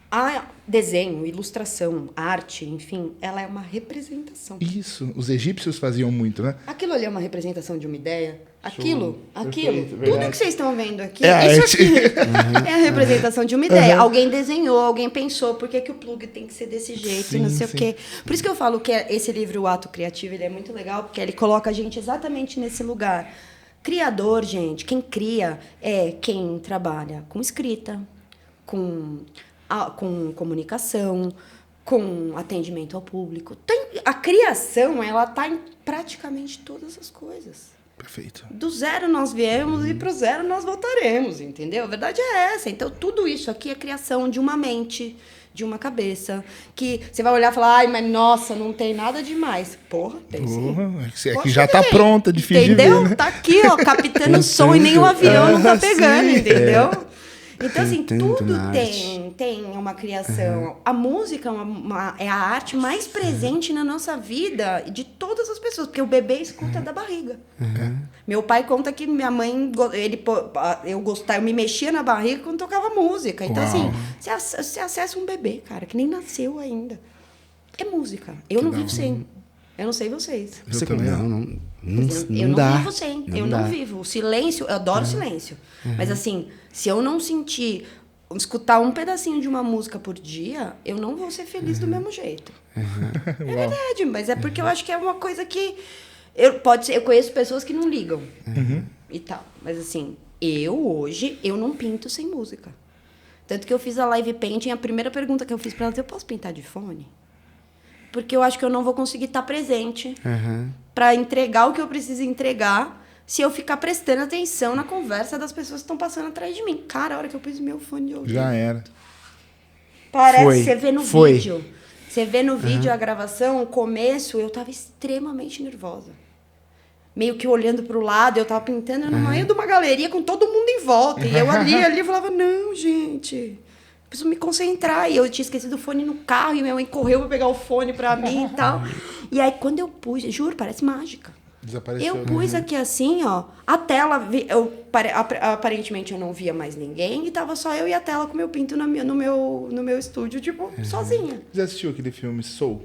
a desenho, ilustração, arte, enfim, ela é uma representação. Isso. Os egípcios faziam muito, né? Aquilo ali é uma representação de uma ideia. Aquilo. Perfeito, Tudo verdade. que vocês estão vendo aqui, É isso arte. aqui é a representação de uma ideia. Alguém desenhou, alguém pensou, por que o plug tem que ser desse jeito, Sim, não sei sim. o quê. Por isso que eu falo que esse livro, O Ato Criativo, ele é muito legal, porque ele coloca a gente exatamente nesse lugar. Criador, gente, quem cria é quem trabalha com escrita, com comunicação, com atendimento ao público. A criação, ela está em praticamente todas as coisas. Perfeito. Do zero nós viemos e pro zero nós voltaremos, entendeu? A verdade é essa. Então, tudo isso aqui é criação de uma mente, de uma cabeça, que você vai olhar e falar, ai, mas nossa, não tem nada demais. Porra, tem sim. É que já tá pronta, difícil entendeu? de ver, né? Tá aqui, ó, captando o som e nem o avião não tá pegando, sim, entendeu? Então, assim, tanto tudo na tem uma criação. A música é a arte mais presente na nossa vida de todas as pessoas, porque o bebê escuta da barriga. Meu pai conta que minha mãe, eu me mexia na barriga quando tocava música. Então, assim, você acessa um bebê, cara, que nem nasceu ainda. É música. Eu não vivo sem. Eu não sei vocês. Você, também Eu não dá. vivo sem. Eu não vivo. O silêncio, eu adoro silêncio. Mas assim, se eu não escutar um pedacinho de uma música por dia, eu não vou ser feliz do mesmo jeito. É verdade, mas é porque eu acho que é uma coisa que... Eu conheço pessoas que não ligam e tal. Mas assim, hoje, eu não pinto sem música. Tanto que eu fiz a live painting, a primeira pergunta que eu fiz pra ela, eu posso pintar de fone? Porque eu acho que eu não vou conseguir estar presente para entregar o que eu preciso entregar se eu ficar prestando atenção na conversa das pessoas que estão passando atrás de mim. Cara, a hora que eu pus meu fone de ouvido. Já era. Parece, você vê no vídeo. Você vê no vídeo a gravação, o começo, eu tava extremamente nervosa. Meio que olhando pro lado, eu tava pintando no meio de uma galeria com todo mundo em volta. E eu ali falava, não, gente... Preciso me concentrar. E eu tinha esquecido o fone no carro e minha mãe correu pra pegar o fone pra mim e tal. E aí, quando eu pus, juro, parece mágica. Desapareceu. Eu pus aqui assim, ó, a tela, aparentemente eu não via mais ninguém e tava só eu e a tela com o meu pinto no meu estúdio, tipo, sozinha. Já assistiu aquele filme Soul?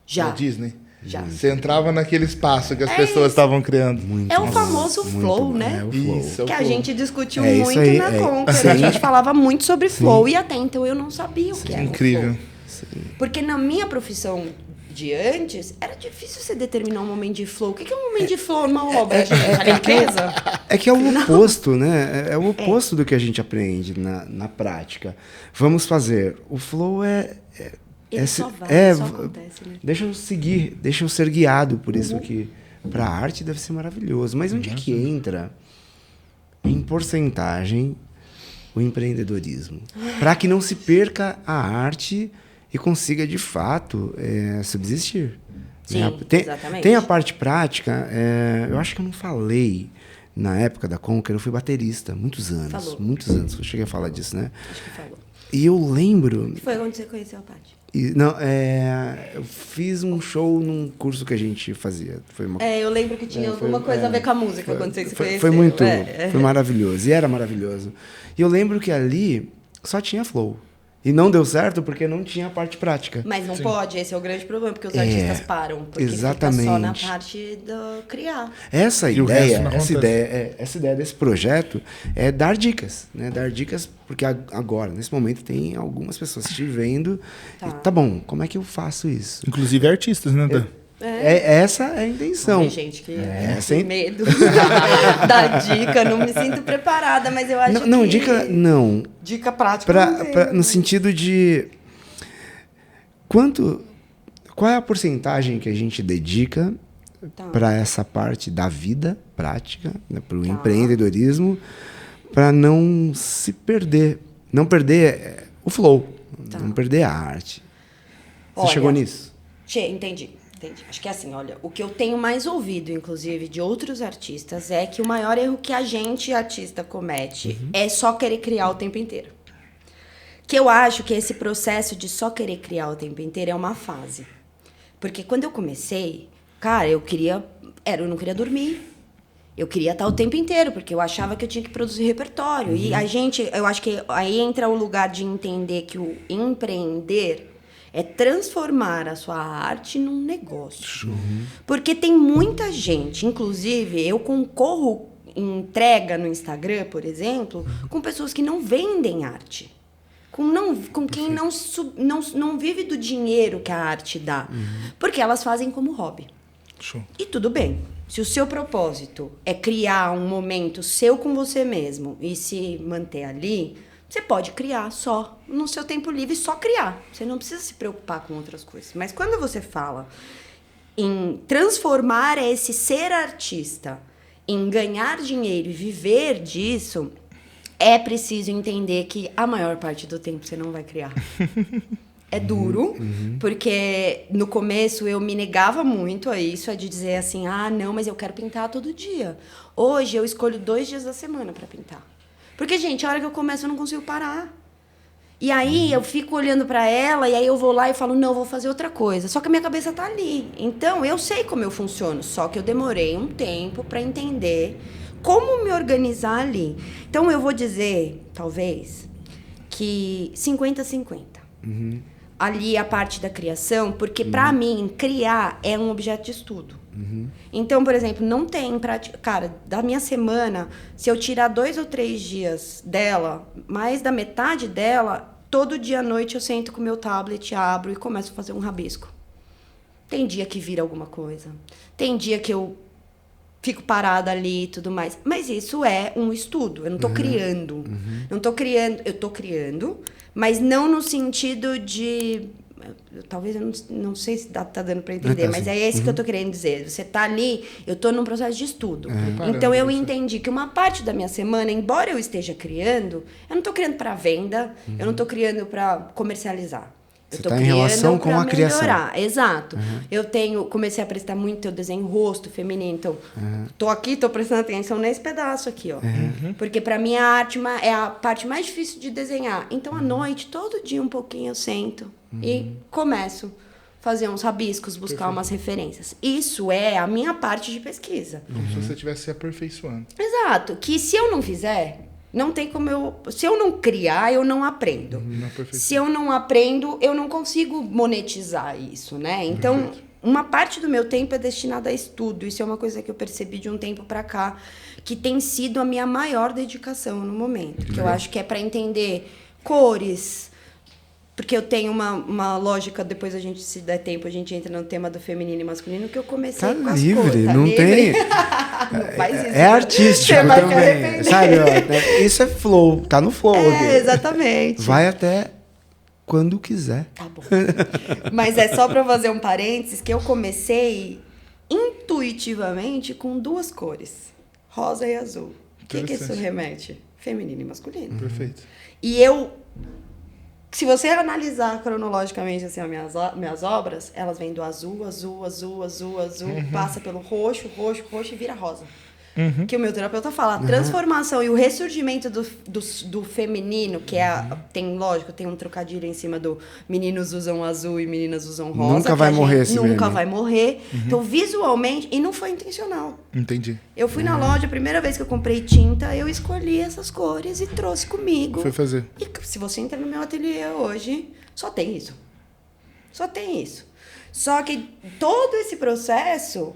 Já. Da Disney? Já. Você entrava naquele espaço que as pessoas estavam criando. É o famoso flow, né? É o flow. Isso, é o Que a flow. gente discutiu É isso muito aí, na Conquer. A gente falava muito sobre flow e até então eu não sabia o que era Incrível. flow. Porque na minha profissão de antes, era difícil você determinar um momento de flow. O que é um momento de flow numa obra, gente? A limpeza? É que é o oposto, né? É o oposto do que a gente aprende na prática. Vamos fazer. O flow Ele só acontece, né? Deixa eu ser guiado por isso aqui. Para a arte deve ser maravilhoso. Mas onde é que entra, em porcentagem, o empreendedorismo? Para que não se perca a arte e consiga, de fato, subsistir. Sim, exatamente. Tem a parte prática, eu acho que eu não falei na época da Conquer, eu fui baterista, muitos anos. Muitos anos, eu cheguei a falar disso, né? Acho que falou. E eu lembro... Foi onde você conheceu a Paty? Eu fiz um show num curso que a gente fazia. Eu lembro que tinha alguma coisa a ver com a música quando vocês se conheceram. Foi muito, foi maravilhoso. E era maravilhoso. E eu lembro que ali só tinha flow. E não deu certo porque não tinha a parte prática. Mas não pode, esse é o grande problema, porque os artistas param. Porque exatamente. fica só na parte do criar. Essa ideia desse projeto é dar dicas, né? Dar dicas, porque agora, nesse momento, tem algumas pessoas te vendo. Tá bom, como é que eu faço isso? Inclusive artistas, né, Dan? Essa é a intenção. Tem gente que tem medo da dica, não me sinto preparada, mas eu acho não, que... dica não. Dica prática no sentido de... Qual é a porcentagem que a gente dedica para essa parte da vida prática, né, para o empreendedorismo, para não se perder, não perder o flow, não perder a arte. Você chegou nisso? Entendi. Acho que é assim, olha, o que eu tenho mais ouvido, inclusive, de outros artistas, é que o maior erro que a gente, artista, comete é só querer criar o tempo inteiro. Que eu acho que esse processo de só querer criar o tempo inteiro é uma fase. Porque quando eu comecei, cara, eu não queria dormir. Eu queria estar o tempo inteiro, porque eu achava que eu tinha que produzir repertório. E eu acho que aí entra o lugar de entender que o empreender é transformar a sua arte num negócio. Porque tem muita gente, inclusive, eu concorro em entrega no Instagram, por exemplo, com pessoas que não vendem arte. Com quem não vive do dinheiro que a arte dá. Porque elas fazem como hobby. Show. E tudo bem. Se o seu propósito é criar um momento seu com você mesmo e se manter ali... Você pode criar só no seu tempo livre, só criar. Você não precisa se preocupar com outras coisas. Mas quando você fala em transformar esse ser artista em ganhar dinheiro e viver disso, é preciso entender que a maior parte do tempo você não vai criar. É duro, porque no começo eu me negava muito a isso, de dizer assim, não, mas eu quero pintar todo dia. Hoje eu escolho 2 dias da semana para pintar. Porque, gente, a hora que eu começo eu não consigo parar. E aí eu fico olhando para ela e aí eu vou lá e falo, não, vou fazer outra coisa. Só que a minha cabeça tá ali. Então, eu sei como eu funciono, só que eu demorei um tempo para entender como me organizar ali. Então, eu vou dizer, talvez, que 50-50. Ali a parte da criação, porque para mim, criar é um objeto de estudo. Então, por exemplo, não tem prática. Cara, da minha semana, se eu tirar 2 ou 3 dias dela, mais da metade dela, todo dia à noite eu sento com o meu tablet, abro e começo a fazer um rabisco. Tem dia que vira alguma coisa. Tem dia que eu fico parada ali e tudo mais. Mas isso é um estudo. Eu não estou criando. Não estou criando. Eu estou criando, mas não no sentido de... Talvez eu não sei se tá dando para entender, mas é esse que eu tô querendo dizer. Você tá ali, eu tô num processo de estudo. Então eu entendi que uma parte da minha semana, embora eu esteja criando, eu não tô criando para venda, eu não tô criando para comercializar. Eu tô criando em relação com a criação. Exato. Eu comecei a prestar muito, eu desenho rosto feminino, então tô aqui, tô prestando atenção nesse pedaço aqui, ó. Porque para mim a arte é a parte mais difícil de desenhar. Então à noite, todo dia um pouquinho eu sento e começo a fazer uns rabiscos, buscar umas referências. Isso é a minha parte de pesquisa. Como se você estivesse se aperfeiçoando. Exato. Que se eu não fizer... Não tem como se eu não criar, eu não aprendo. Se eu não aprendo, eu não consigo monetizar isso, né? Então, uma parte do meu tempo é destinada a estudo. Isso é uma coisa que eu percebi de um tempo para cá, que tem sido a minha maior dedicação no momento. Que eu acho que é para entender cores, porque eu tenho uma lógica, depois a gente, se der tempo, a gente entra no tema do feminino e masculino, que eu comecei com as cores. Não tem... Não faz isso. É artístico também, sabe? Isso é flow, tá no flow. Exatamente. Vai até quando quiser. Tá bom. Mas é só para fazer um parênteses, que eu comecei intuitivamente com 2 cores, rosa e azul. O que isso remete? Feminino e masculino. Perfeito. E se você analisar cronologicamente assim, as minhas obras, elas vêm do azul, passa pelo roxo e vira rosa. que o meu terapeuta fala. A transformação e o ressurgimento do feminino, que tem um trocadilho em cima do meninos usam azul e meninas usam rosa. Nunca vai morrer esse Nunca meme. vai morrer. Então, visualmente, e não foi intencional. Entendi. Eu fui na loja, a primeira vez que eu comprei tinta, eu escolhi essas cores e trouxe comigo. Foi fazer. E se você entra no meu ateliê hoje, só tem isso. Só tem isso. Só que todo esse processo,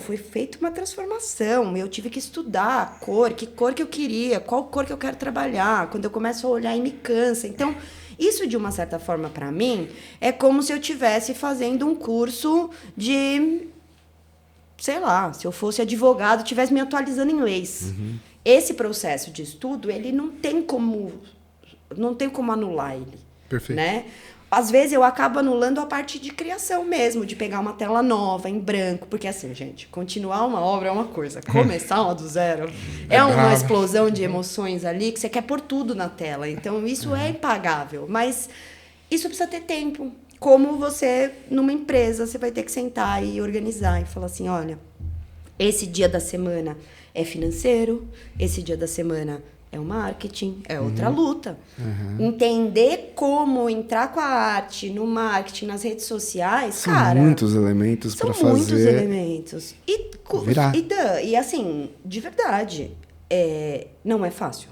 foi feita uma transformação. Eu tive que estudar a cor, que cor que eu queria, qual cor que eu quero trabalhar. Quando eu começo a olhar e me cansa. Então, isso, de uma certa forma, para mim, é como se eu estivesse fazendo um curso de... sei lá, se eu fosse advogado, estivesse me atualizando em leis. Esse processo de estudo, ele não tem como anular ele. Perfeito. Né? Às vezes eu acabo anulando a parte de criação mesmo, de pegar uma tela nova, em branco, porque assim, gente, continuar uma obra é uma coisa, começar uma do zero é uma explosão de emoções ali que você quer pôr tudo na tela. Então, isso é impagável, mas isso precisa ter tempo. Como você, numa empresa, você vai ter que sentar e organizar e falar assim, olha, esse dia da semana é financeiro, esse dia da semana é o marketing, é outra luta. Entender como entrar com a arte no marketing, nas redes sociais, São cara... muitos elementos para fazer... São muitos elementos. E assim, de verdade, não é fácil.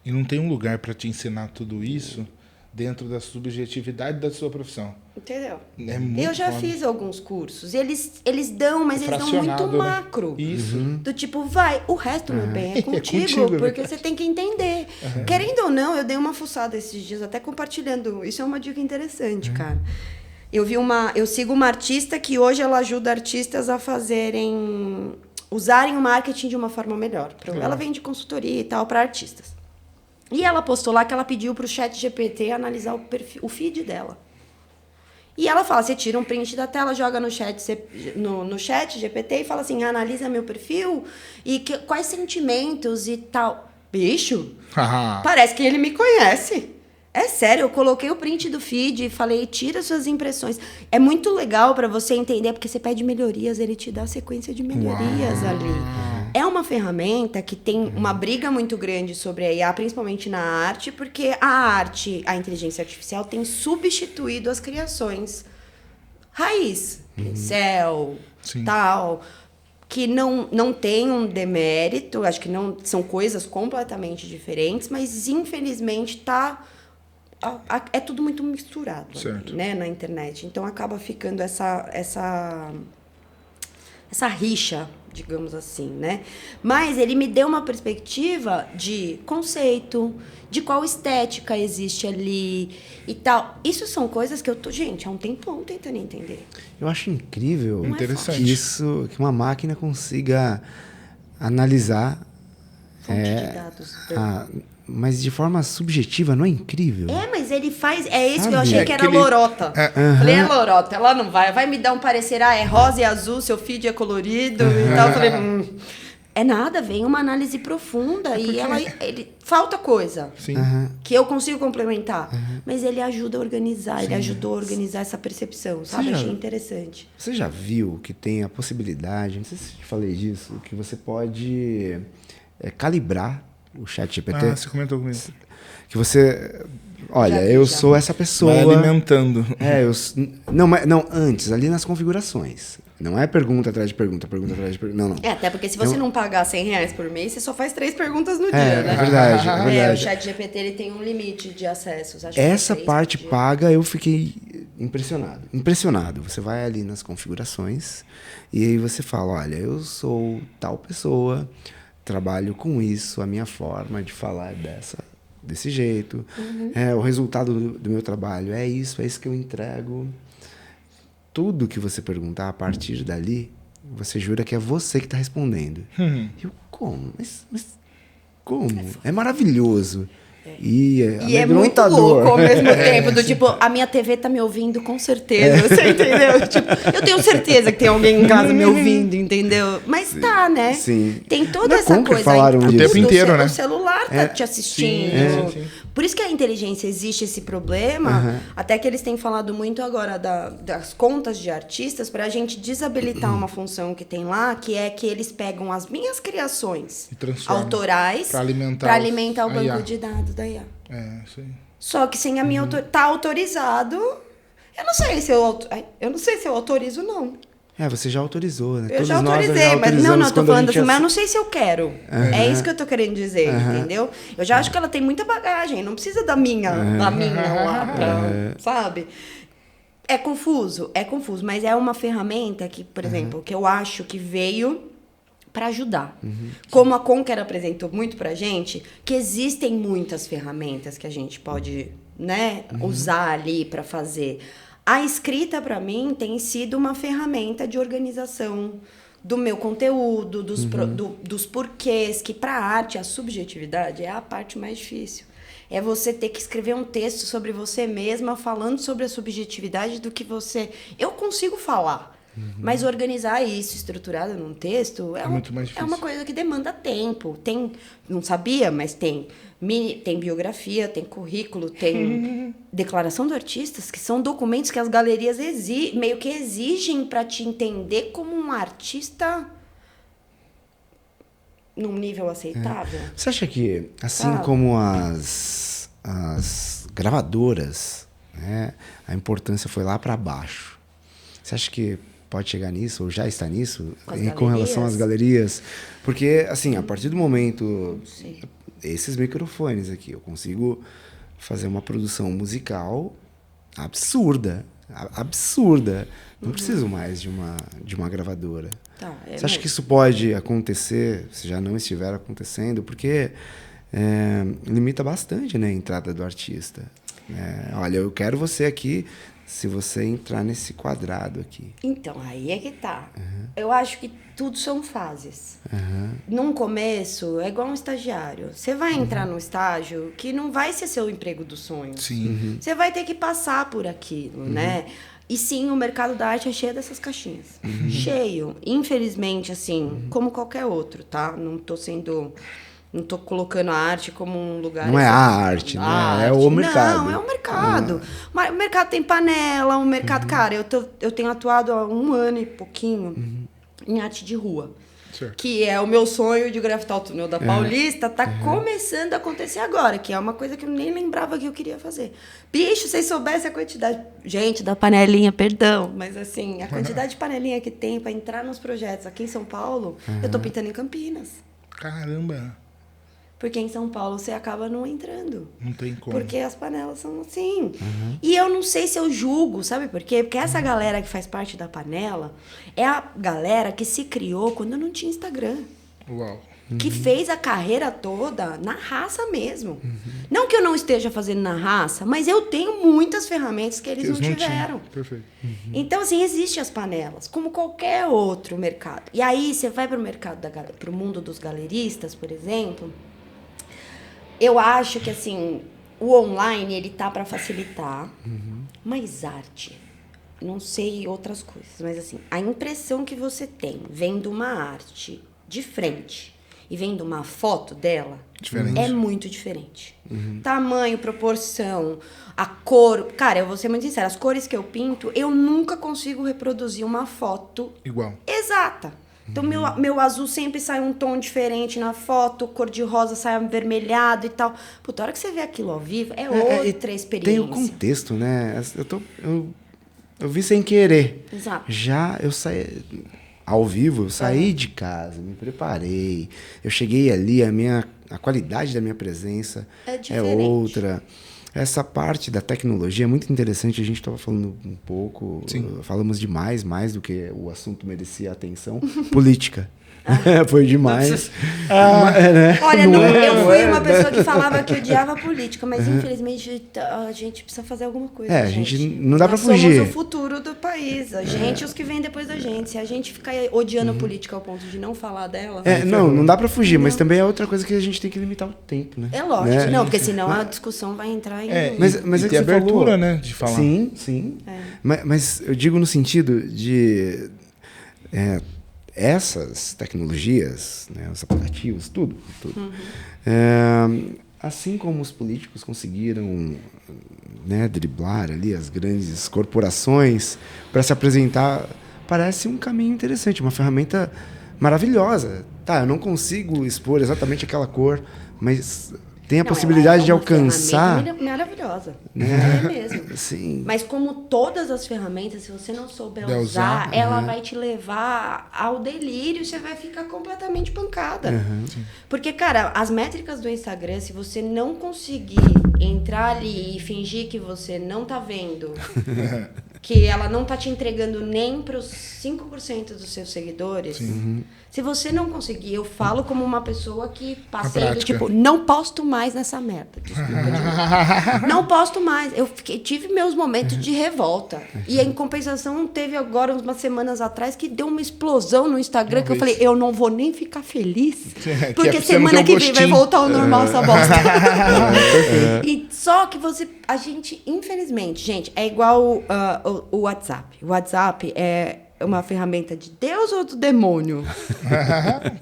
E não tem um lugar para te ensinar tudo isso dentro da subjetividade da sua profissão. Entendeu? É muito eu já fiz alguns cursos. Eles dão, mas eles dão muito macro. Né? Isso. Do tipo, o resto, meu bem, é contigo, contigo, porque né? você tem que entender. Querendo ou não, eu dei uma fuçada esses dias, até compartilhando. Isso é uma dica interessante, cara. Eu sigo uma artista que hoje ela ajuda artistas a usarem o marketing de uma forma melhor. Ela vende consultoria e tal para artistas. E ela postou lá que ela pediu para o ChatGPT analisar o feed dela. E ela fala, você tira um print da tela, joga no chat GPT e fala assim, analisa meu perfil e quais sentimentos e tal. Bicho, parece que ele me conhece. É sério, eu coloquei o print do feed e falei, tira suas impressões. É muito legal para você entender, porque você pede melhorias, ele te dá a sequência de melhorias ali. É uma ferramenta que tem uma briga muito grande sobre a IA, principalmente na arte, porque a inteligência artificial tem substituído as criações raiz, pincel, tal, que não tem um demérito, acho que não são coisas completamente diferentes, mas infelizmente é tudo muito misturado ali, né, na internet. Então acaba ficando essa rixa, digamos assim, né? Mas ele me deu uma perspectiva de conceito, de qual estética existe ali e tal. Isso são coisas que eu tô, gente, há um tempão tentando entender. Eu acho incrível interessante que uma máquina consiga analisar fonte de dados. Mas de forma subjetiva, não é incrível? Mas ele faz... É isso que eu achei que era lorota. Falei, é lorota. Ela não vai me dar um parecer, é rosa e azul, seu feed é colorido e tal. Eu falei, é nada, vem uma análise profunda e falta coisa que eu consigo complementar. Mas ele ajuda a organizar, ele ajudou a organizar essa percepção, sabe? Achei interessante. Você já viu que tem a possibilidade, não sei se eu falei disso, que você pode calibrar o ChatGPT. Você comentou comigo. Que você... Olha, eu sou essa pessoa... Vai alimentando. Não, antes, ali nas configurações. Não é pergunta atrás de pergunta, pergunta atrás de pergunta. Não. Até porque se você não pagar R$100 por mês, você só faz 3 perguntas no dia, né? É verdade, é verdade. O ChatGPT, ele tem um limite de acessos. Acho essa parte paga, eu fiquei impressionado. Você vai ali nas configurações e aí você fala, olha, eu sou tal pessoa... Trabalho com isso, a minha forma de falar é desse jeito. O resultado do meu trabalho é isso que eu entrego. Tudo que você perguntar a partir dali, você jura que é você que está respondendo. Eu, como? Mas como? É maravilhoso. E é muito louco ao mesmo tempo, do tipo, a minha TV tá me ouvindo com certeza, você entendeu? Tipo, eu tenho certeza que tem alguém em casa me ouvindo, entendeu? Mas tá, né? Sim. Tem toda essa coisa falaram aí. O tempo inteiro, né? O celular tá te assistindo. Sim. Por isso que a inteligência existe esse problema, até que eles têm falado muito agora das contas de artistas pra gente desabilitar uma função que tem lá, que é que eles pegam as minhas criações autorais pra alimentar o banco de dados da IA. Isso aí. Só que sem a minha tá autorizado. Eu não sei se eu autorizo, não. Você já autorizou, né? Eu já autorizei, mas não, eu tô falando assim, mas eu não sei se eu quero. É isso que eu tô querendo dizer, entendeu? Eu já acho que ela tem muita bagagem, não precisa da minha lá pra, sabe? É confuso, mas é uma ferramenta que, por exemplo, que eu acho que veio para ajudar. Como a Conquer apresentou muito pra gente, que existem muitas ferramentas que a gente pode, né, usar ali para fazer. A escrita, para mim, tem sido uma ferramenta de organização do meu conteúdo, dos porquês, que para a arte, a subjetividade é a parte mais difícil. É você ter que escrever um texto sobre você mesma, falando sobre a subjetividade do que você... Eu consigo falar, mas organizar isso estruturado num texto é muito mais difícil. É uma coisa que demanda tempo. Não sabia, mas tem biografia, tem currículo, tem declaração de artistas, que são documentos que as galerias meio que exigem para te entender como um artista num nível aceitável. Você acha que, assim como as gravadoras, né, a importância foi lá para baixo, você acha que pode chegar nisso, ou já está nisso, com relação às galerias? Porque, assim, a partir do momento... Esses microfones aqui, eu consigo fazer uma produção musical absurda. Não preciso mais de uma gravadora. Você acha que isso pode acontecer, se já não estiver acontecendo? Porque limita bastante, né, a entrada do artista. Olha, eu quero você aqui... Se você entrar nesse quadrado aqui. Então, aí é que tá. Eu acho que tudo são fases. Num começo, é igual um estagiário. Você vai entrar num estágio que não vai ser seu emprego dos sonhos. Sim. Você vai ter que passar por aquilo, né? E sim, o mercado da arte é cheio dessas caixinhas. Cheio. Infelizmente, assim, como qualquer outro, tá? Não tô colocando a arte como um lugar... Não é a arte, né? É o mercado. Não, é o mercado. O mercado tem panela, o mercado... Cara, eu tenho atuado há 1 ano e pouquinho em arte de rua. Certo. Que é o meu sonho de grafitar o túnel da Paulista. Tá começando a acontecer agora, que é uma coisa que eu nem lembrava que eu queria fazer. Bicho, se vocês soubessem a quantidade... Gente, da panelinha, perdão. Mas, assim, a quantidade de panelinha que tem para entrar nos projetos aqui em São Paulo, eu tô pintando em Campinas. Caramba! Porque em São Paulo você acaba não entrando. Não tem como. Porque as panelas são assim. E eu não sei se eu julgo, sabe por quê? Porque essa galera que faz parte da panela é a galera que se criou quando não tinha Instagram. Uau. Que fez a carreira toda na raça mesmo. Não que eu não esteja fazendo na raça, mas eu tenho muitas ferramentas que eles não tiveram. Perfeito. Então, assim, existem as panelas, como qualquer outro mercado. E aí, você vai para o mercado, para o mundo dos galeristas, por exemplo... Eu acho que, assim, o online, ele tá para facilitar, mas arte, não sei outras coisas, mas, assim, a impressão que você tem vendo uma arte de frente e vendo uma foto dela é muito diferente. Tamanho, proporção, a cor... Cara, eu vou ser muito sincera, as cores que eu pinto, eu nunca consigo reproduzir uma foto... Igual. Exata. Então, meu azul sempre sai um tom diferente na foto, cor de rosa sai avermelhado e tal. Puta, a hora que você vê aquilo ao vivo, é outra experiência. Tem o contexto, né? Eu vi sem querer. Exato. Já eu saí... Ao vivo, eu saí de casa, me preparei. Eu cheguei ali, a qualidade da minha presença é outra. Essa parte da tecnologia é muito interessante. A gente estava falando um pouco, falamos demais, mais do que o assunto merecia atenção. Política. Foi demais. Né? Olha, eu fui uma pessoa que falava que odiava a política, mas infelizmente a gente precisa fazer alguma coisa. A gente não dá pra fugir. Nós somos o futuro do país. A gente, os que vêm depois da gente. Se a gente ficar odiando a política ao ponto de não falar dela... não dá pra fugir, mas também é outra coisa que a gente tem que limitar o tempo, né? É lógico, né? Não, porque senão a discussão vai entrar em... Mas é que abertura, falou, né, de falar. Sim. Mas eu digo no sentido de... essas tecnologias, né, os aplicativos, tudo. Assim como os políticos conseguiram, né, driblar ali as grandes corporações para se apresentar, parece um caminho interessante, uma ferramenta maravilhosa. Tá, eu não consigo expor exatamente aquela cor, mas tem a possibilidade de alcançar... maravilhosa. Né? É mesmo. Sim. Mas como todas as ferramentas, se você não souber usar, ela vai te levar ao delírio e você vai ficar completamente pancada. Porque, cara, as métricas do Instagram, se você não conseguir entrar ali e fingir que você não tá vendo, que ela não tá te entregando nem pros 5% dos seus seguidores... Se você não conseguir, eu falo como uma pessoa que passei do tipo, não posto mais nessa merda. Desculpa, não posto mais. Tive meus momentos de revolta. E em compensação, teve agora umas semanas atrás que deu uma explosão no Instagram que eu falei, eu não vou nem ficar feliz. Porque semana que vem vai voltar ao normal essa bosta. E só que a gente, infelizmente, gente, é igual o WhatsApp. O WhatsApp é uma ferramenta de Deus ou do demônio?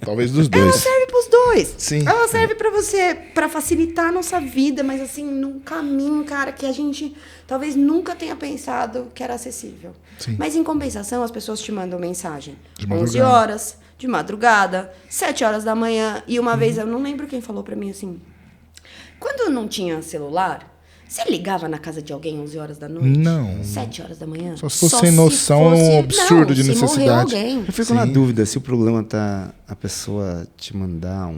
Talvez dos dois. Ela serve pros dois. Sim. Ela serve pra você, pra facilitar a nossa vida, mas assim, num caminho, cara, que a gente talvez nunca tenha pensado que era acessível. Sim. Mas em compensação, as pessoas te mandam mensagem. 11 horas, de madrugada, 7 horas da manhã. E uma vez, eu não lembro quem falou pra mim assim, quando não tinha celular... Você ligava na casa de alguém 11 horas da noite? Não. 7 horas da manhã? Só se fosse sem noção, um absurdo de necessidade. Morreu alguém. Eu fico na dúvida se o problema tá a pessoa te mandar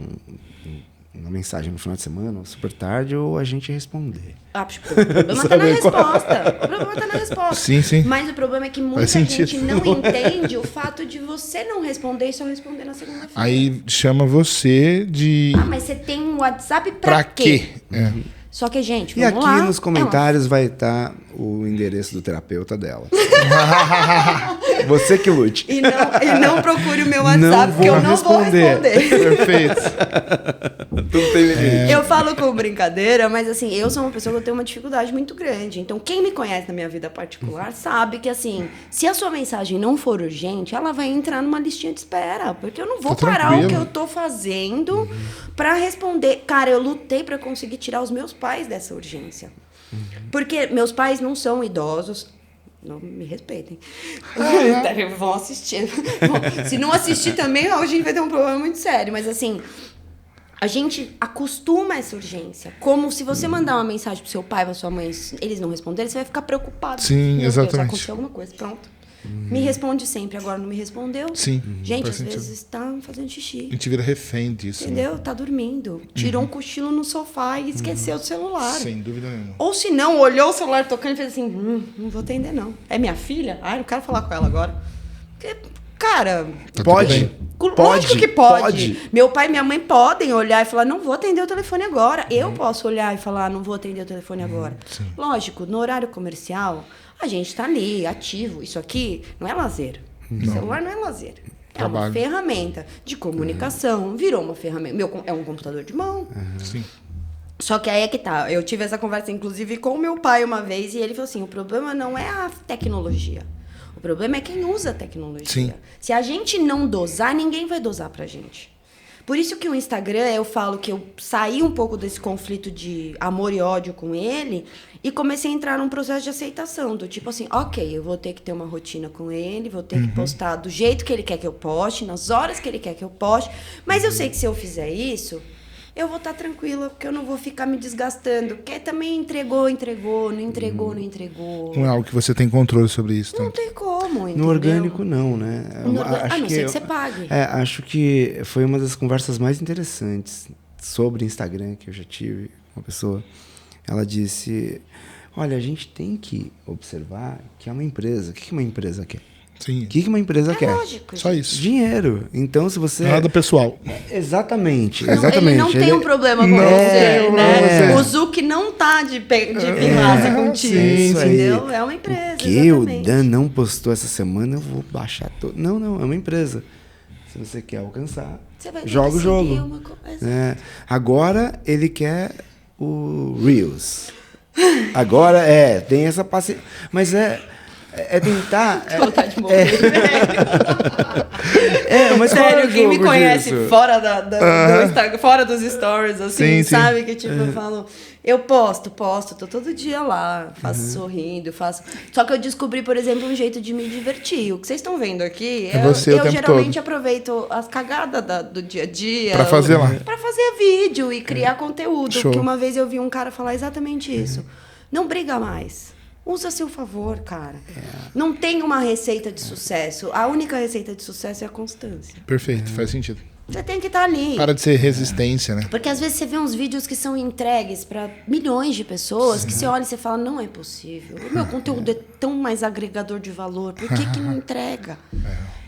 uma mensagem no final de semana, super tarde, ou a gente responder. O problema tá na resposta. O problema tá na resposta. Sim. Mas o problema é que muita gente não entende o fato de você não responder e só responder na segunda-feira. Aí chama você de... mas você tem um WhatsApp pra quê? Só que, gente, vamos lá. E aqui nos comentários vai estar o endereço do terapeuta dela. Você que lute. E não procure o meu WhatsApp, porque eu não vou responder. Perfeito. Tudo tem limite. Eu falo com brincadeira, mas assim, eu sou uma pessoa que eu tenho uma dificuldade muito grande. Então, quem me conhece na minha vida particular sabe que, assim, se a sua mensagem não for urgente, ela vai entrar numa listinha de espera. Porque eu não vou parar o que eu tô fazendo pra responder. Cara, eu lutei pra conseguir tirar os meus pais dessa urgência. Porque meus pais não são idosos. Não me respeitem. Vão assistir. Bom, se não assistir também, hoje a gente vai ter um problema muito sério. Mas assim, a gente acostuma essa urgência. Como se você mandar uma mensagem pro seu pai, pra sua mãe, eles não responderem, você vai ficar preocupado. Sim, Meu exatamente. Deus, aconteceu alguma coisa, pronto. Me responde sempre, agora não me respondeu. Sim. Gente, às vezes tá fazendo xixi. A gente vira refém disso. Entendeu? Né? Tá dormindo. Tirou um cochilo no sofá e esqueceu do celular. Sem dúvida nenhuma. Ou se não, olhou o celular tocando e fez assim, não vou atender não. É minha filha? Não quero falar com ela agora. Porque, cara... Pode. Lógico que pode. Meu pai e minha mãe podem olhar e falar, não vou atender o telefone agora. Eu posso olhar e falar, não vou atender o telefone agora. Sim. Lógico, no horário comercial, a gente tá ali, ativo. Isso aqui não é lazer. O celular não é lazer. É uma ferramenta de comunicação. Virou uma ferramenta. É um computador de mão. Sim. Só que aí é que tá. Eu tive essa conversa, inclusive, com o meu pai uma vez, e ele falou assim, o problema não é a tecnologia. O problema é quem usa a tecnologia. Sim. Se a gente não dosar, ninguém vai dosar pra gente. Por isso que o Instagram, eu falo que eu saí um pouco desse conflito de amor e ódio com ele e comecei a entrar num processo de aceitação, do tipo assim, ok, eu vou ter que ter uma rotina com ele, vou ter que postar do jeito que ele quer que eu poste, nas horas que ele quer que eu poste, mas eu sei que se eu fizer isso, eu vou estar tranquila, porque eu não vou ficar me desgastando, porque também entregou, não entregou. Não é algo que você tem controle sobre isso. Não tem como, entendeu? No orgânico, não, né? A não ser que você pague. Acho que foi uma das conversas mais interessantes sobre Instagram que eu já tive com uma pessoa. Ela disse, olha, a gente tem que observar que é uma empresa. O que uma empresa quer? Sim. O que uma empresa quer? Lógico. Só isso. Dinheiro. Então, se você... Nada pessoal. Exatamente. Ele não tem um problema com você, né? O Zuc não tá de pirraça contigo, entendeu? É uma empresa, que o Dan não postou essa semana, eu vou baixar todo. Não, é uma empresa. Se você quer alcançar, joga o jogo. Agora ele quer o Reels. Agora tem essa paciência. Mas é tentar. Tô vontade de morrer, mas sério, quem me conhece fora do Instagram, fora dos stories, assim, sabe? Que tipo, eu falo, eu posto, tô todo dia lá, faço sorrindo, faço. Só que eu descobri, por exemplo, um jeito de me divertir. O que vocês estão vendo aqui, eu geralmente aproveito as cagadas do dia a dia. Pra fazer lá. Pra fazer vídeo e criar conteúdo. Show. Porque uma vez eu vi um cara falar exatamente isso. Não briga mais. Usa a seu favor, cara. Não tem uma receita de sucesso. A única receita de sucesso é a constância. Perfeito, faz sentido. Você tem que estar ali. Para de ser resistência, né? Porque às vezes você vê uns vídeos que são entregues para milhões de pessoas, que você olha e você fala, não é possível. O meu conteúdo é tão mais agregador de valor. Por que não entrega?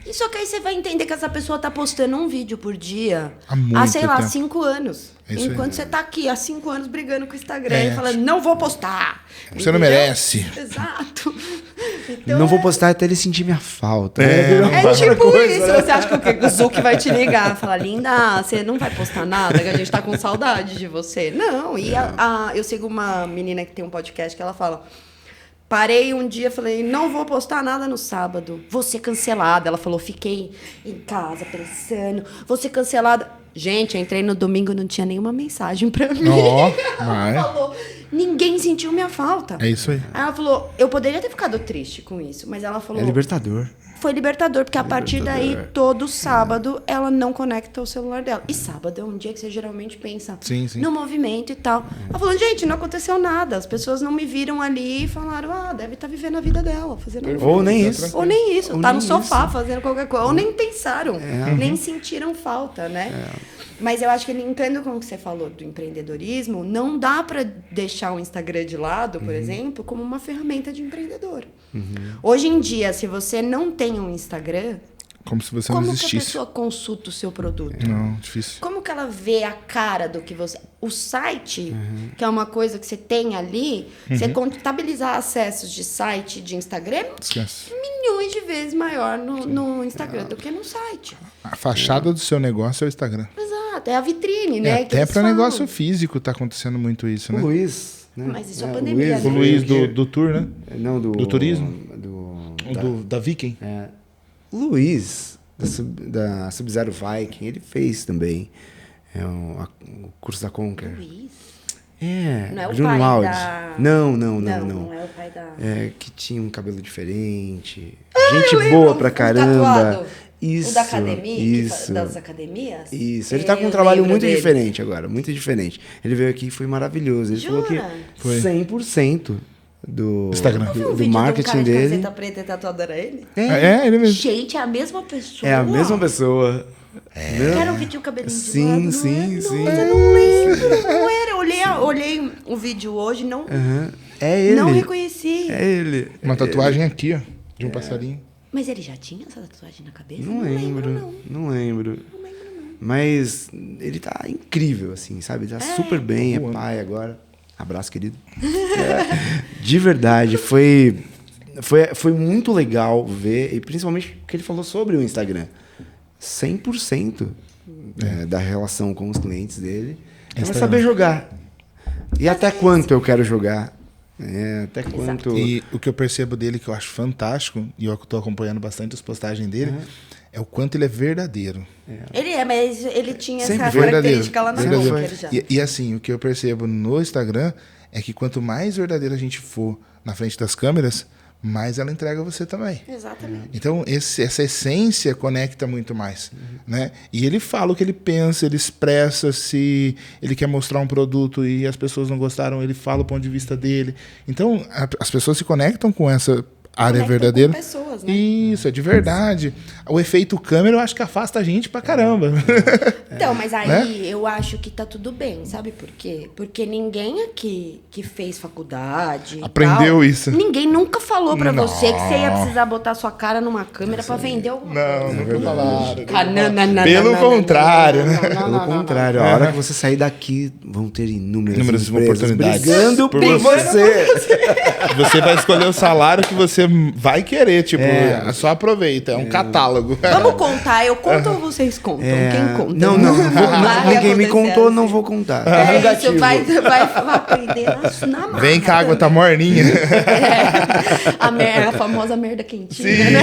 E só que aí você vai entender que essa pessoa tá postando um vídeo por dia há sei lá, 5 anos. Enquanto você tá aqui há 5 anos brigando com o Instagram e falando, não vou postar. Você não merece. Exato. Então, não vou postar até ele sentir minha falta. É tipo isso. Você acha que o Zuc vai te ligar? Fala, linda, você não vai postar nada, que a gente tá com saudade de você. Não, e eu sigo uma menina que tem um podcast que ela fala... Parei um dia, falei, não vou postar nada no sábado. Vou ser cancelada. Ela falou, fiquei em casa pensando, vou ser cancelada. Gente, eu entrei no domingo e não tinha nenhuma mensagem pra mim. Ela falou, ninguém sentiu minha falta. É isso aí. Aí ela falou, eu poderia ter ficado triste com isso, mas ela falou... É libertador. Foi libertador, porque a partir daí, todo sábado, ela não conecta o celular dela. E sábado é um dia que você geralmente pensa no movimento e tal. Ela falou, gente, não aconteceu nada. As pessoas não me viram ali e falaram, deve estar vivendo a vida dela. Fazendo Ou nem isso. Ou nem isso. Tá no sofá fazendo qualquer coisa. Ou nem pensaram. Nem sentiram falta, né? Mas eu acho que, linkando com o que você falou do empreendedorismo, não dá para deixar o Instagram de lado, por exemplo, como uma ferramenta de empreendedor. Hoje em dia, se você não tem um Instagram... Como se você não existisse. Como que a pessoa consulta o seu produto? Não, difícil. Como que ela vê a cara do que você... O site, que é uma coisa que você tem ali, você contabilizar acessos de site de Instagram, esquece. Milhões de vezes maior no Instagram do que no site. A fachada do seu negócio é o Instagram. Exato, é a vitrine, né? Até para negócio físico tá acontecndo muito isso, né? O Luiz... Né? Mas isso é a pandemia. O Luiz do tour, né? Não, do turismo? Da Viking. Luiz, da Sub-Zero Viking, ele fez também o curso da Conquer. Luiz? Não é o Bruno pai Aldi. Não é o pai da... que tinha um cabelo diferente. Gente boa pra caramba. Isso, o da academia, isso. Das academias? Isso, ele tá com um trabalho muito diferente agora, muito diferente. Ele veio aqui e foi maravilhoso. Ele falou que foi 100% do Instagram, do marketing dele. De camiseta preta e tatuado era ele? Ele mesmo. Gente, é a mesma pessoa. É a mesma pessoa. Era o que tinha o cabelinho de sim. Eu não lembro. Não era. Olhei o vídeo hoje, não. É ele. Não reconheci. É ele. Uma tatuagem aqui, ó, de um passarinho. Mas ele já tinha essa tatuagem na cabeça? Não lembro. Mas ele tá incrível, assim, sabe? Ele tá super bem, é pai agora. Abraço, querido. De verdade, foi muito legal ver, e principalmente o que ele falou sobre o Instagram. 100% da relação com os clientes dele é saber jogar. E até quanto eu quero jogar. Até quanto... E o que eu percebo dele, que eu acho fantástico, e eu estou acompanhando bastante as postagens dele, é o quanto ele é verdadeiro. Ele mas ele tinha sempre essa característica lá na boca. E assim, o que eu percebo no Instagram é que quanto mais verdadeiro a gente for na frente das câmeras, mais ela entrega você também. Exatamente. Então, essa essência conecta muito mais. Né? E ele fala o que ele pensa, ele expressa se ele quer mostrar um produto e as pessoas não gostaram, ele fala o ponto de vista dele. Então, as pessoas se conectam com essa área verdadeira. Com pessoas, né? Isso, é de verdade. O efeito câmera eu acho que afasta a gente pra caramba. Então, mas aí né? eu acho que tá tudo bem, sabe por quê? Porque ninguém aqui que fez faculdade aprendeu isso. Ninguém nunca falou pra você que você ia precisar botar sua cara numa câmera pra vender alguma coisa. Nunca falaram. Pelo contrário. Pelo contrário, a hora que você sair daqui, vão ter inúmeras oportunidades brigando por você. Você vai escolher o salário que você vai querer, tipo, só aproveita, é um catálogo. Vamos contar, eu conto ou vocês contam? Quem conta? Não vou, ninguém me contou, assim. Não vou contar. Isso, vai aprender na marra. Vem que a água tá morninha. A famosa merda quentinha, sim, né?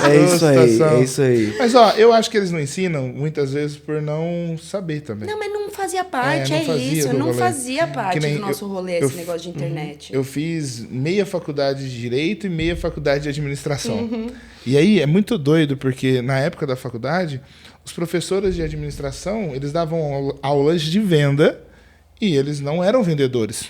É isso aí. Mas, ó, eu acho que eles não ensinam, muitas vezes, por não saber também. Não, mas não fazia parte, não fazia parte do nosso rolê, esse negócio de internet. Eu fiz meia faculdade de Direito e meia faculdade de Administração. E aí, é muito doido, porque na época da faculdade, os professores de administração, eles davam aulas de venda e eles não eram vendedores.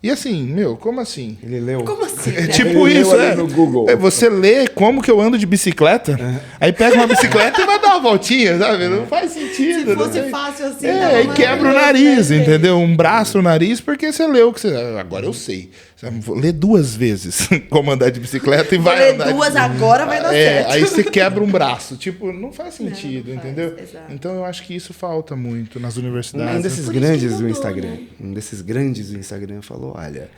E assim, como assim? Ele leu. Como assim? É tipo isso, no Google. Você lê como que eu ando de bicicleta, aí pega uma bicicleta e vai dar uma voltinha, sabe? Não faz sentido. Se fosse fácil assim... e quebra o nariz, entendeu? Um braço, o nariz, porque você leu que você... Agora eu sei. Vou ler 2 vezes como andar de bicicleta e vai andar... Ler 2 agora vai dar certo. Aí você quebra um braço. Tipo, não faz sentido, não entendeu? Faz, exato. Então eu acho que isso falta muito nas universidades. Um desses grandes do Instagram falou, olha...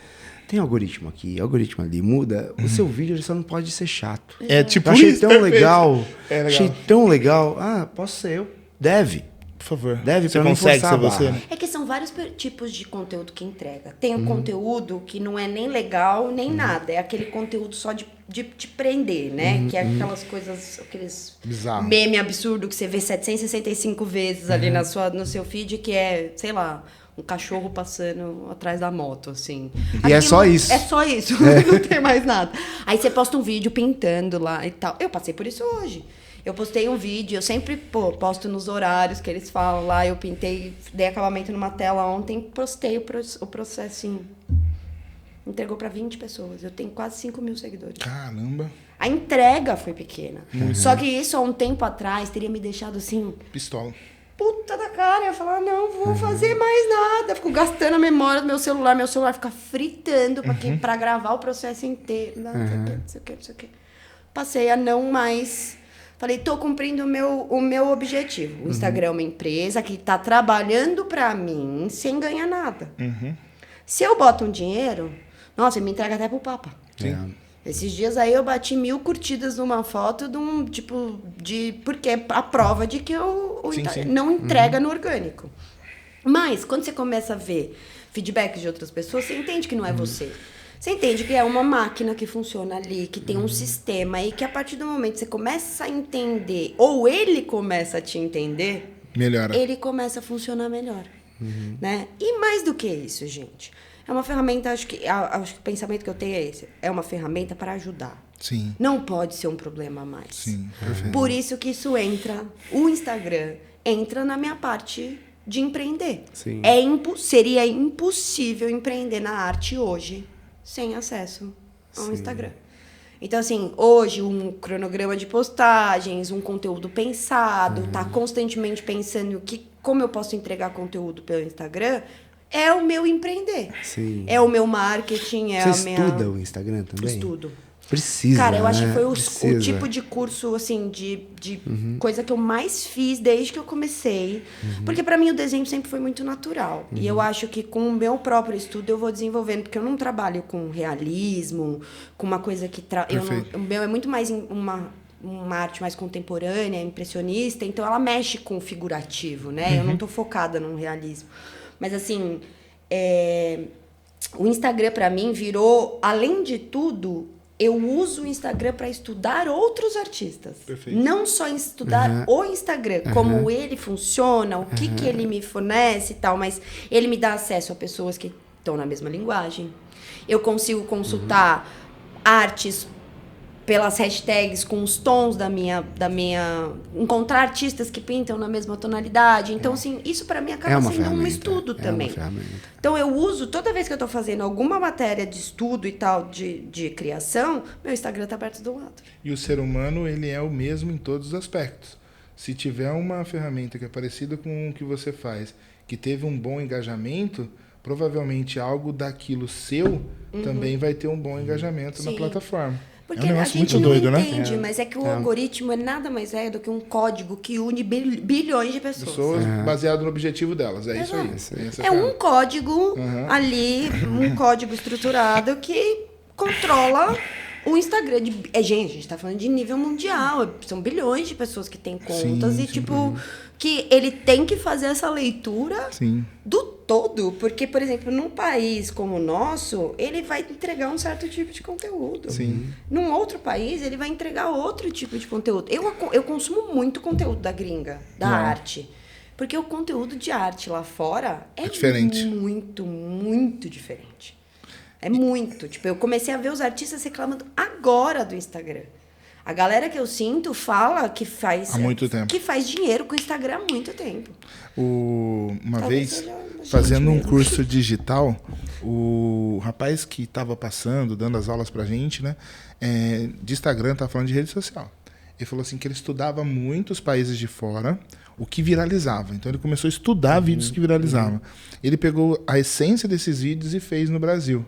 Tem algoritmo aqui, algoritmo ali, muda. O seu vídeo ele só não pode ser chato. É tipo achei isso. Tão legal. Legal. Achei tão legal. Posso ser eu. Deve. Por favor. Deve, você pra consegue não ser você, né? É que são vários tipos de conteúdo que entrega. Tem um conteúdo que não é nem legal, nem nada. É aquele conteúdo só de te prender, né? Que é aquelas coisas, aqueles bizarro. Meme absurdo que você vê 765 vezes ali no seu feed, que é, sei lá... Um cachorro passando atrás da moto, assim. E é só isso. É só isso, não tem mais nada. Aí você posta um vídeo pintando lá e tal. Eu passei por isso hoje. Eu postei um vídeo, eu sempre posto nos horários que eles falam lá. Eu pintei, dei acabamento numa tela ontem, postei o processinho. Entregou para 20 pessoas. Eu tenho quase 5 mil seguidores. Caramba. A entrega foi pequena. Só que isso, há um tempo atrás, teria me deixado assim... Pistola. Puta da cara, eu falava, não vou fazer mais nada. Fico gastando a memória do meu celular fica fritando pra gravar o processo inteiro. Não sei o que. Passei a não mais... Falei, tô cumprindo o meu objetivo. O Instagram é uma empresa que tá trabalhando pra mim sem ganhar nada. Se eu boto um dinheiro, nossa, me entrega até pro Papa. Esses dias aí eu bati 1000 curtidas numa foto de um tipo de... Porque é a prova de que não entrega no orgânico. Mas, quando você começa a ver feedbacks de outras pessoas, você entende que não é você. Você entende que é uma máquina que funciona ali, que tem um sistema e que a partir do momento que você começa a entender, ou ele começa a te entender... Melhora. Ele começa a funcionar melhor. Né? E mais do que isso, gente... É uma ferramenta, acho que o pensamento que eu tenho é esse. É uma ferramenta para ajudar. Sim. Não pode ser um problema a mais. Sim, perfeito. Por isso que isso entra, o Instagram entra na minha parte de empreender. Sim. Seria impossível empreender na arte hoje sem acesso ao Instagram. Então, assim, hoje um cronograma de postagens, um conteúdo pensado, tá constantemente pensando como eu posso entregar conteúdo pelo Instagram... É o meu empreender. Sim. É o meu marketing, Você estuda o Instagram também? Estudo. Precisa, cara, eu acho que foi o tipo de curso, assim, de coisa que eu mais fiz desde que eu comecei. Porque para mim o desenho sempre foi muito natural. E eu acho que com o meu próprio estudo eu vou desenvolvendo. Porque eu não trabalho com realismo, com uma coisa que... O meu é muito mais uma arte mais contemporânea, impressionista. Então ela mexe com o figurativo, né? Eu não tô focada num realismo. Mas, assim, o Instagram, para mim, virou... Além de tudo, eu uso o Instagram para estudar outros artistas. Perfeito. Não só estudar o Instagram, como ele funciona, o que ele me fornece e tal. Mas ele me dá acesso a pessoas que estão na mesma linguagem. Eu consigo consultar artes pelas hashtags com os tons da minha... Encontrar artistas que pintam na mesma tonalidade. Então, assim, isso para mim acaba sendo um estudo também. Uma ferramenta. Então, eu uso, toda vez que eu tô fazendo alguma matéria de estudo e tal, de criação, meu Instagram tá aberto do lado. E o ser humano, ele é o mesmo em todos os aspectos. Se tiver uma ferramenta que é parecida com o que você faz, que teve um bom engajamento, provavelmente algo daquilo seu também vai ter um bom engajamento na plataforma. Porque a gente não entende, mas é que o algoritmo é nada mais do que um código que une bilhões de pessoas. Baseado no objetivo delas, isso aí. É um código ali, um código estruturado que controla o Instagram. Gente, a gente tá falando de nível mundial, são bilhões de pessoas que têm contas que ele tem que fazer essa leitura do todo, porque, por exemplo, num país como o nosso, ele vai entregar um certo tipo de conteúdo. Num outro país, ele vai entregar outro tipo de conteúdo. Eu consumo muito conteúdo da gringa, da arte, porque o conteúdo de arte lá fora é diferente. Muito, muito diferente. É muito. Tipo, eu comecei a ver os artistas reclamando agora do Instagram. A galera que eu sinto fala que faz... Há muito tempo. Que faz dinheiro com o Instagram há muito tempo. Uma vez, fazendo um curso digital, o rapaz que estava passando, dando as aulas pra gente, né, de Instagram, estava falando de rede social. Ele falou assim que ele estudava muitos países de fora, o que viralizava. Então, ele começou a estudar vídeos que viralizavam. Ele pegou a essência desses vídeos e fez no Brasil.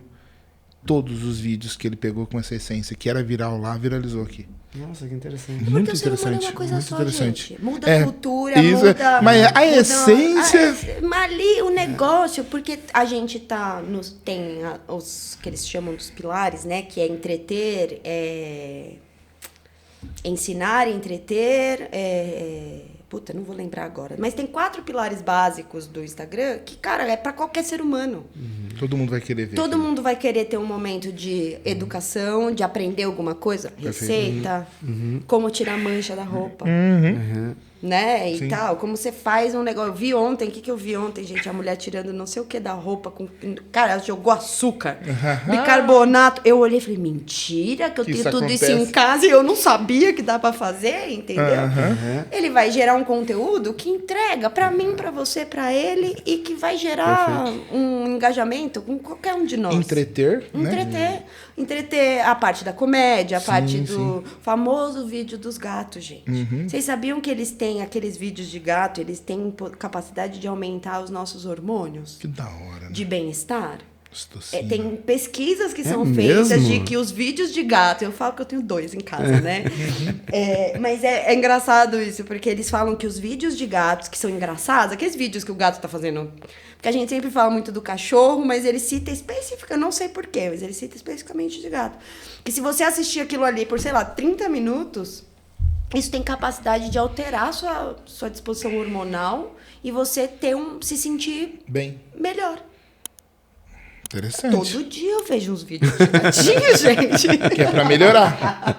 Todos os vídeos que ele pegou com essa essência, que era viral lá, viralizou aqui. Nossa, que interessante. Muito interessante. É uma coisa só, gente. Muda a cultura, muda... Mas a essência... Mas ali o negócio, porque a gente tem os que eles chamam dos pilares, né? Que é entreter, ensinar, entreter... Puta, não vou lembrar agora. Mas tem 4 pilares básicos do Instagram que, cara, é para qualquer ser humano. Todo mundo vai querer ver. Todo mundo vai querer ter um momento de educação, de aprender alguma coisa. Receita, como tirar mancha da roupa. Né? E tal. Como você faz um negócio. Eu vi ontem, o que eu vi ontem, gente? A mulher tirando não sei o que da roupa. Cara, ela jogou açúcar, bicarbonato. Eu olhei e falei, mentira, que eu tenho tudo isso em casa e eu não sabia que dá pra fazer, entendeu? Ele vai gerar um conteúdo que entrega pra mim, pra você, pra ele e que vai gerar um engajamento com qualquer um de nós. Entreter, né? Entreter a parte da comédia, a parte do famoso vídeo dos gatos, gente. Vocês sabiam que eles têm aqueles vídeos de gato, eles têm capacidade de aumentar os nossos hormônios? Que da hora, né? De bem-estar. Tem pesquisas que são feitas de que os vídeos de gato... Eu falo que eu tenho 2 em casa, né? Mas é engraçado isso, porque eles falam que os vídeos de gatos que são engraçados, aqueles vídeos que o gato tá fazendo... Porque a gente sempre fala muito do cachorro, mas ele cita especificamente... Eu não sei porquê, mas ele cita especificamente de gato. Que se você assistir aquilo ali por, sei lá, 30 minutos... Isso tem capacidade de alterar a sua disposição hormonal e você se sentir melhor. Interessante. Todo dia eu vejo uns vídeos de gatinho, gente. Que é pra melhorar.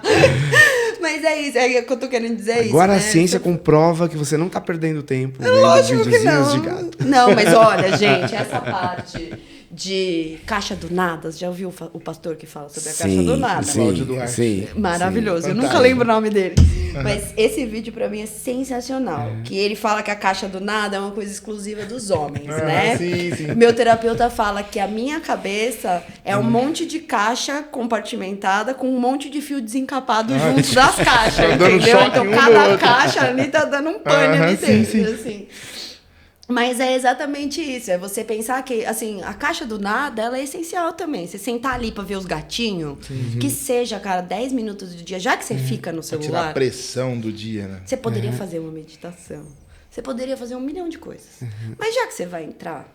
Mas é isso, é o que eu tô querendo dizer. Agora a ciência comprova que você não tá perdendo tempo. Lógico que não. De gato. Não, mas olha, gente, essa parte de caixa do nada. Você já ouviu o pastor que fala sobre a caixa do nada? Sim. Maravilhoso. Eu nunca lembro o nome dele. Mas esse vídeo pra mim é sensacional. Que ele fala que a caixa do nada é uma coisa exclusiva dos homens, né? Sim. Meu terapeuta fala que a minha cabeça é um monte de caixa compartimentada com um monte de fio desencapado junto das caixas, entendeu? Então cada caixa ali tá dando um pane ali dentro, assim. Mas é exatamente isso, é você pensar que, assim, a caixa do nada, ela é essencial também. Você sentar ali pra ver os gatinhos, que seja, cara, 10 minutos do dia, já que você fica no celular... Pra tirar a pressão do dia, né? Você poderia fazer uma meditação, você poderia fazer 1 milhão de coisas. Mas já que você vai entrar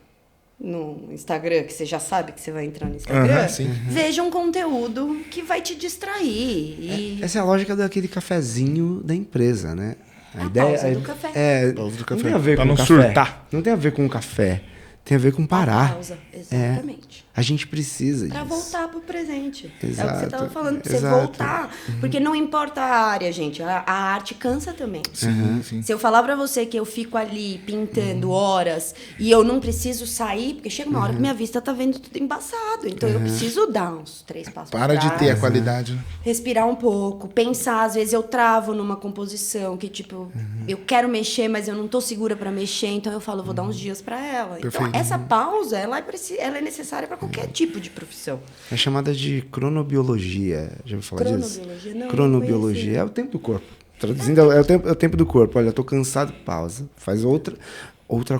no Instagram, que você já sabe que você vai entrar no Instagram, veja um conteúdo que vai te distrair. Essa é a lógica daquele cafezinho da empresa, né? A ideia pausa do café. Pausa do café. Não tem a ver com o café. Não tem a ver com o café. Tem a ver com parar. Pausa, exatamente. A gente precisa disso. Pra voltar pro presente. Exato. É o que você tava falando, pra você voltar. Porque não importa a área, gente. A arte cansa também. Sim. Se eu falar pra você que eu fico ali pintando horas e eu não preciso sair, porque chega uma hora que minha vista tá vendo tudo embaçado. Então eu preciso dar uns 3 passos Para de ter a qualidade. Né? Respirar um pouco, pensar. Às vezes eu travo numa composição que, tipo, eu quero mexer, mas eu não tô segura pra mexer. Então eu falo, vou dar uns dias pra ela. Perfeito. Então essa pausa, ela é necessária pra qualquer tipo de profissão. É chamada de cronobiologia. Já ouviu falar disso? Cronobiologia? Não, Cronobiologia é o tempo do corpo. Traduzindo, é o tempo do corpo. Olha, eu tô cansado, pausa. Faz outra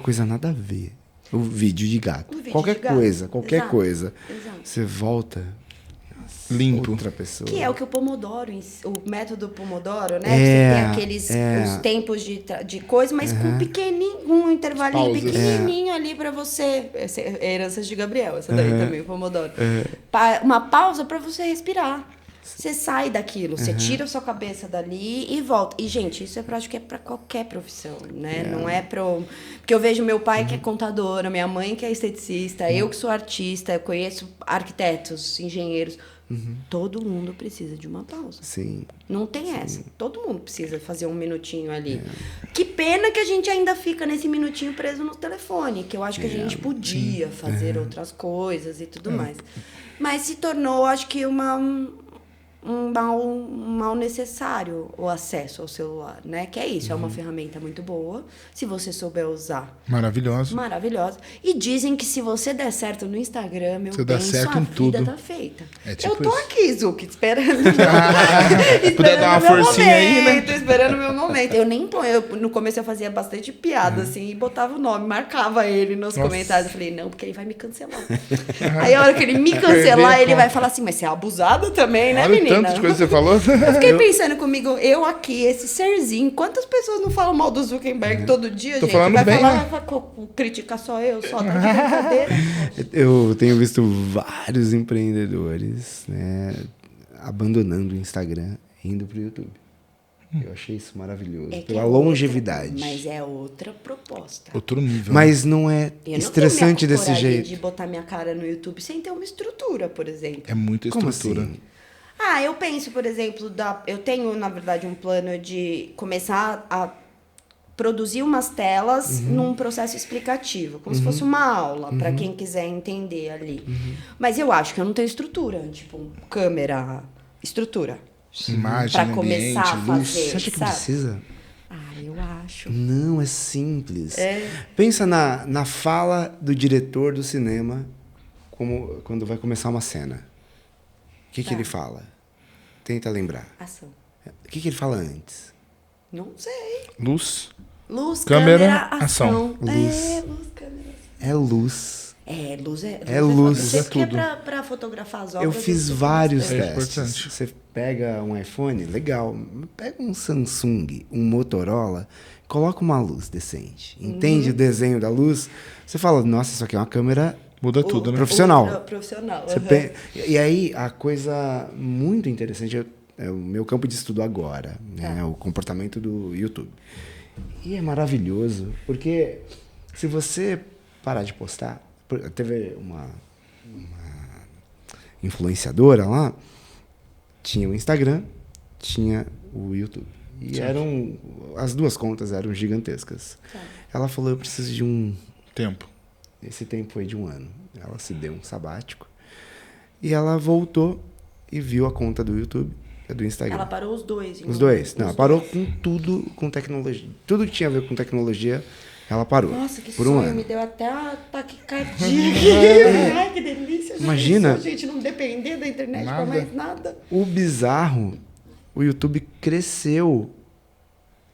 coisa nada a ver. O vídeo de gato. Qualquer coisa. Exato. Você volta... Limpo. Outra pessoa. Que é o que o Pomodoro, o método Pomodoro, né? Você tem aqueles os tempos de coisa, mas com um intervalinho pequenininho ali pra você. Essa é heranças de Gabriel, essa daí também, o Pomodoro. Uma pausa pra você respirar. Você sai daquilo, você tira a sua cabeça dali e volta. E, gente, isso é prático, é pra qualquer profissão, né? Não é pro... Porque eu vejo meu pai que é contador, minha mãe que é esteticista, eu que sou artista, eu conheço arquitetos, engenheiros. Todo mundo precisa de uma pausa. Sim. Não tem essa. Todo mundo precisa fazer um minutinho ali. Que pena que a gente ainda fica nesse minutinho preso no telefone, que eu acho que a gente podia fazer outras coisas e tudo mais. Mas se tornou, acho que um mal necessário o acesso ao celular, né? Que é isso, é uma ferramenta muito boa, se você souber usar. Maravilhosa. E dizem que se você der certo no Instagram, meu bem, certo sua em vida tudo. tá feita. É tipo eu tô isso. aqui, Zuki, esperando. Puder dar uma forcinha aí, né? Tô esperando o meu momento. Eu nem ponho. No começo eu fazia bastante piada, assim, e botava o nome, marcava ele nos comentários. Eu falei, não, porque ele vai me cancelar. Aí a hora que ele me cancelar, ele vai falar assim, mas você é abusada também, né, Olha menina? tanto de coisa que você falou. Eu fiquei pensando comigo, eu aqui, esse serzinho, quantas pessoas não falam mal do Zuckerberg todo dia, Tô gente? falando Vai bem, falar, né? vai criticar só eu, só tá de brincadeira. Eu tenho visto vários empreendedores, né, abandonando o Instagram e indo pro YouTube. Eu achei isso maravilhoso. Pela longevidade. Mas é outra proposta. Outro nível. Mas não é estressante desse jeito. De botar minha cara no YouTube sem ter uma estrutura, por exemplo. É muita Como estrutura. assim? Eu penso, por exemplo, eu tenho, na verdade, um plano de começar a produzir umas telas num processo explicativo, como se fosse uma aula, para quem quiser entender ali. Mas eu acho que eu não tenho estrutura, tipo, câmera, estrutura. Imagem, Para começar a fazer. Você acha que precisa? Eu acho. Não, é simples. Pensa na fala do diretor do cinema quando vai começar uma cena. O que ele fala? Tenta lembrar. Ação. O que ele fala antes? Não sei. Luz. Luz, câmera, câmera, ação. Luz. Luz, câmera. É luz. Luz é luz. Você É que é tudo. pra fotografar as obras. Eu fiz vários É testes. importante. Você pega um iPhone, legal. Pega um Samsung, um Motorola, coloca uma luz decente. Entende o desenho da luz? Você fala, nossa, isso aqui é uma câmera Muda tudo, né? profissional. Profissional. E aí, a coisa muito interessante é o meu campo de estudo agora, né? O comportamento do YouTube. E é maravilhoso, porque se você parar de postar... Teve uma influenciadora lá, tinha o Instagram, tinha o YouTube. E as duas contas eram gigantescas. Ela falou, eu preciso de um... Tempo. Esse tempo foi de 1 ano. Ela se deu um sabático. E ela voltou e viu a conta do YouTube e do Instagram. Ela parou os dois. Os dois. Não, ela parou com tudo, com tecnologia. Tudo que tinha a ver com tecnologia, ela parou. Nossa, que por sonho. 1 ano. Me deu até a taquicardia. Ai, que delícia. Imagina. A gente não depender da internet pra mais nada. O bizarro, o YouTube cresceu.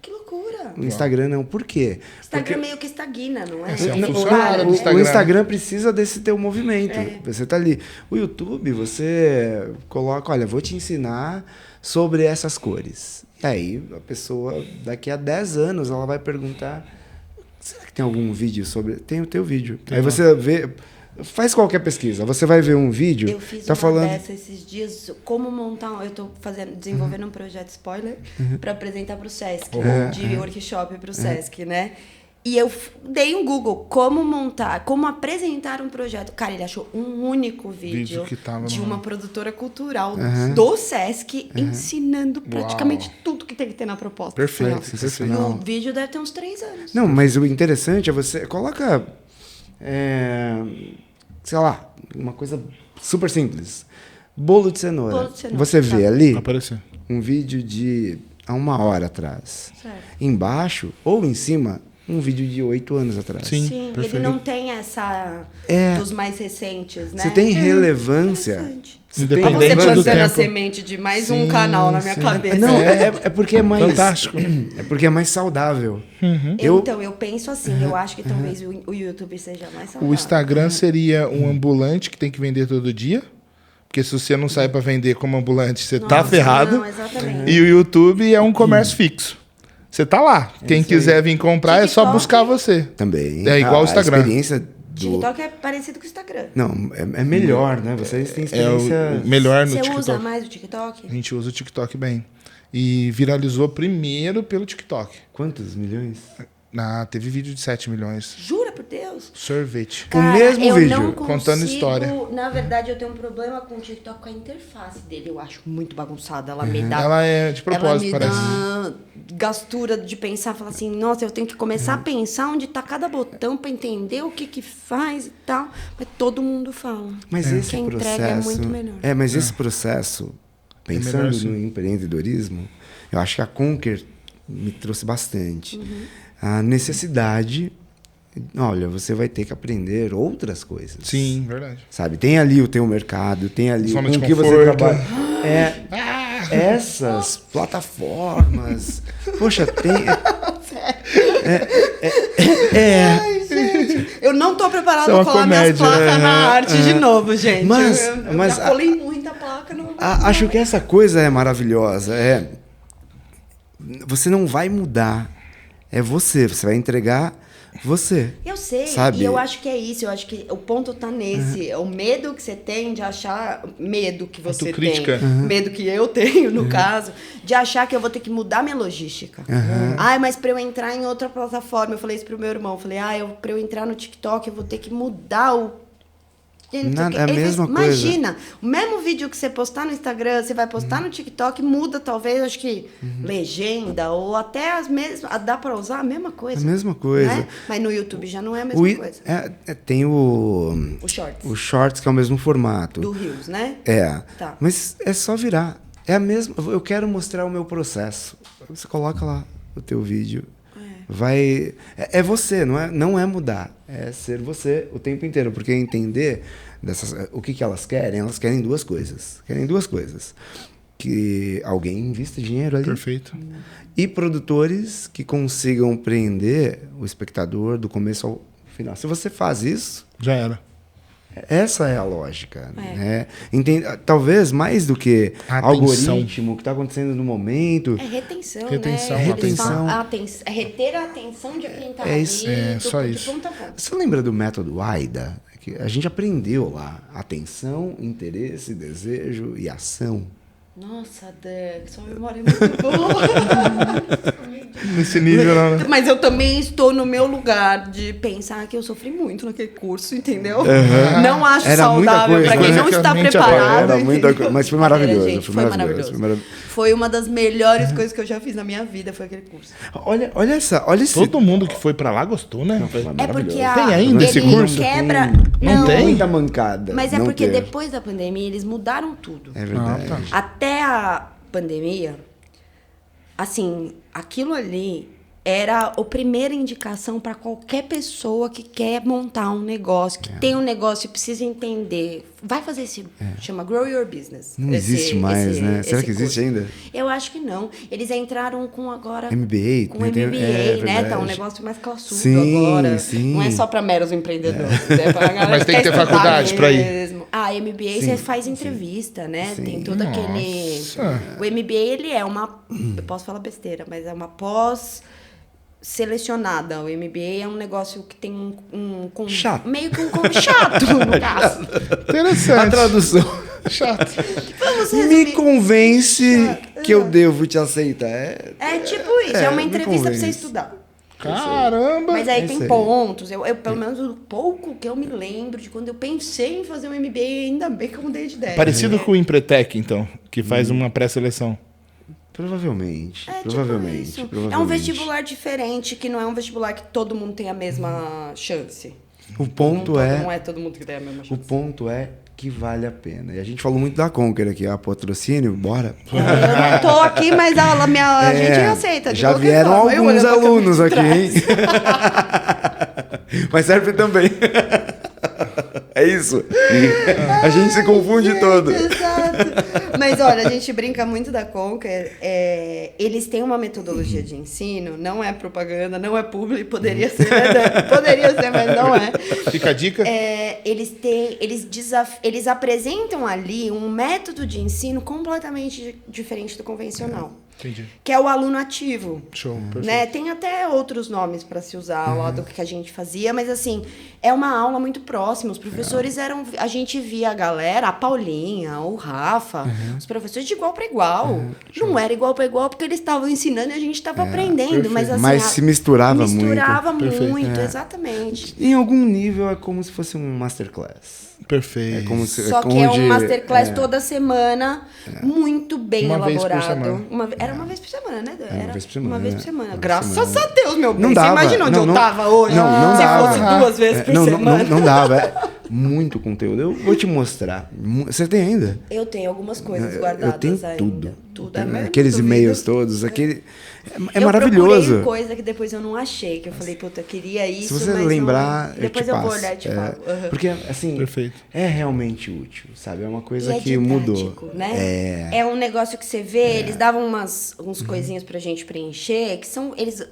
Que loucura. O Instagram não. Por quê? Instagram meio que estagna, não é? Você é um funcionário do Instagram. O Instagram precisa desse teu movimento. Você tá ali. O YouTube, você coloca, olha, vou te ensinar sobre essas cores. E aí, a pessoa, daqui a 10 anos, ela vai perguntar, será que tem algum vídeo sobre... Tem o teu vídeo. Aí você vê... Faz qualquer pesquisa. Você vai ver um vídeo... Eu fiz tá uma dessa esses dias, como montar... Eu estou desenvolvendo um projeto spoiler para apresentar para o Sesc, de workshop para o Sesc, né? E eu dei um Google, como montar, como apresentar um projeto. Cara, ele achou um único vídeo que tava de no... uma produtora cultural do Sesc ensinando praticamente tudo que tem que ter na proposta. Perfeito, Assim, sensacional. E o vídeo deve ter uns 3 anos. Não, mas o interessante é você... Coloca, sei lá, uma coisa super simples. Bolo de cenoura. Bolo de cenoura, Você vê ali Apareceu. um vídeo de há 1 hora atrás. Certo. Embaixo ou em cima, um vídeo de 8 anos atrás. Sim. Ele não tem essa dos mais recentes, né? Você tem relevância. Interessante. Você tem Olha você Independente do plantando a tempo. semente de mais um canal na minha cabeça. Não, é porque é mais... Fantástico. É porque é mais saudável. Então, eu penso assim, eu acho que talvez o YouTube seja mais saudável. O Instagram seria um ambulante que tem que vender todo dia. Porque se você não sai para vender como ambulante, você tá ferrado. Não, exatamente. E o YouTube é um comércio fixo. Você tá lá. Quem quiser vir comprar é só TikTok. buscar você. Também. É igual o Instagram. A experiência do... TikTok é parecido com o Instagram. Não, é melhor, né? Vocês têm É experiência... o melhor no Você TikTok. usa mais o TikTok? A gente usa o TikTok bem. E viralizou primeiro pelo TikTok. Quantos milhões? Teve vídeo de 7 milhões. Jura por Deus? Sorvete. Cara, mesmo eu vídeo, não contando consigo- história. Na verdade, eu tenho um problema com o TikTok, com a interface dele. Eu acho muito bagunçada. Ela me dá... Ela é de propósito, ela me parece. dá gastura de pensar, falar assim, nossa, eu tenho que começar a pensar onde tá cada botão para entender o que faz e tal. Mas todo mundo fala. Mas esse Quem processo... entrega é muito melhor. Mas esse processo, pensando melhor, sim. no empreendedorismo, eu acho que a Conquer me trouxe bastante. A necessidade... Olha, você vai ter que aprender outras coisas. Sim, verdade. Sabe? Tem ali o teu mercado, tem ali Zona com de que você conforto. trabalha. Essas plataformas. Poxa, tem... Eu não tô preparada Isso é para uma colar minhas comédia, placas na arte de novo, gente. Mas- eu mas já colei muita placa. Não... Acho que essa coisa é maravilhosa. Você não vai mudar. É você vai entregar você. Eu sei, Sabe? e eu acho que é isso. Eu acho que o ponto tá nesse. O medo que você tem de achar... Medo que você tem. Autocrítica. Medo que eu tenho, no caso. De achar que eu vou ter que mudar minha logística. Ai, mas pra eu entrar em outra plataforma... Eu falei isso pro meu irmão. Eu falei, pra eu entrar no TikTok, eu vou ter que mudar o... Nada, é a mesma coisa. Imagina, o mesmo vídeo que você postar no Instagram, você vai postar no TikTok, muda talvez, acho que legenda, ou até as mesmas. Dá pra usar a mesma coisa. A mesma coisa. Né? Mas no YouTube já não é a mesma coisa. Tem o Shorts, que é o mesmo formato. Do Reels, né? Tá. Mas é só virar. É a mesma. Eu quero mostrar o meu processo. Você coloca lá o teu vídeo. É você, não é mudar. É ser você o tempo inteiro. Porque entender o que elas querem 2 coisas. Querem 2 coisas. Que alguém invista dinheiro ali. Perfeito. E produtores que consigam prender o espectador do começo ao final. Se você faz isso, Já era. essa é a lógica. Né? Talvez mais do que algoritmo, o que está acontecendo no momento. É retenção, Retenção, né? retenção. É reter a atenção de quem tá É ali. isso. Só de isso. ponta a ponta. Você lembra do método AIDA? Que a gente aprendeu lá. Atenção, interesse, desejo e ação. Nossa, Dex, sua memória é muito boa. Nesse nível, né? Mas eu também estou no meu lugar de pensar que eu sofri muito naquele curso, entendeu? Não acho Era muita saudável coisa, para quem né? não está Basicamente, preparado. Era muita entendeu? coisa, mas foi maravilhoso. Gente, Foi maravilhoso. Foi uma das melhores coisas que eu já fiz na minha vida, foi aquele curso. Olha esse. Todo mundo que foi pra lá gostou, né? É porque Tem ainda esse ele curso? quebra... Não tem? Muita mancada. Mas é não porque ter. depois da pandemia eles mudaram tudo. É verdade. Tá. Até a pandemia, assim, aquilo ali era a primeira indicação para qualquer pessoa que quer montar um negócio, que tem um negócio e precisa entender. Vai fazer esse... Chama Grow Your Business. Não existe mais, né? Será que existe ainda? Eu acho que não. Eles entraram com agora... MBA. Com né? MBA, né? verdade. Tá um negócio mais classudo Sim, agora. sim. Não é só para meros empreendedores. É pra galera Mas tem que ter quer estudar faculdade pra ir. mesmo. MBA você faz entrevista, né? Sim. Tem todo aquele... Nossa. O MBA, ele é uma... Eu posso falar besteira, mas é uma pós-selecionada. O MBA é um negócio que tem Chato. meio que chato, no caso. A Interessante. tradução. Chato. Vamos Me resumir. convence que eu devo te aceitar. É tipo isso, é uma me entrevista pra você convence. estudar. Caramba! Mas aí tem pontos. Eu, pelo menos, o pouco que eu me lembro de quando eu pensei em fazer um MBA, ainda bem que eu mudei de ideia. Parecido com o Empretec, então, que faz uma pré-seleção. Provavelmente. Tipo é um vestibular diferente, que não é um vestibular que todo mundo tem a mesma chance. O ponto não é todo mundo que tem a mesma chance. O ponto é que vale a pena. E a gente falou muito da Conquer aqui, a patrocínio, bora. Eu não tô aqui, mas a gente aceita. Já vieram alguns alunos aqui, hein? Mas serve também. É isso. A gente se confunde todo. Exato. Mas olha, a gente brinca muito da Conquer. Eles têm uma metodologia de ensino, não é propaganda, não é publi, poderia ser, mas não é. Fica a dica. Eles apresentam ali um método de ensino completamente diferente do convencional. Entendi. Que é o aluno ativo. Show, perfeito. Né? Tem até outros nomes para se usar lá do que a gente fazia, mas assim, é uma aula muito próxima. Os professores a gente via a galera, a Paulinha, o Rafa, os professores de igual para igual. Não era igual para igual porque eles estavam ensinando e a gente estava aprendendo, mas assim, se misturava muito. Misturava muito, exatamente. Em algum nível é como se fosse um masterclass. Perfeito. Só que é um masterclass toda semana, muito bem elaborado. Era uma vez por semana, né? Era uma vez por semana. Uma vez por semana. Graças a Deus, meu bem. Não dava. Você imagina onde eu tava hoje? Não se dava. fosse 2 vezes por semana. Não dava. Muito conteúdo. Eu vou te mostrar. Você tem ainda? Eu tenho algumas coisas guardadas eu tenho ainda. Tudo. Aqueles e-mails todos. É maravilhoso. Eu procurei coisa que depois eu não achei. Que eu falei, puta, eu queria isso, se você mas lembrar, não... Depois eu vou olhar e te falo. Porque, assim, perfeito. É realmente útil, sabe? É uma coisa que didático, mudou. Né? É um negócio que você vê, eles davam uns coisinhas pra gente preencher, que são... Eles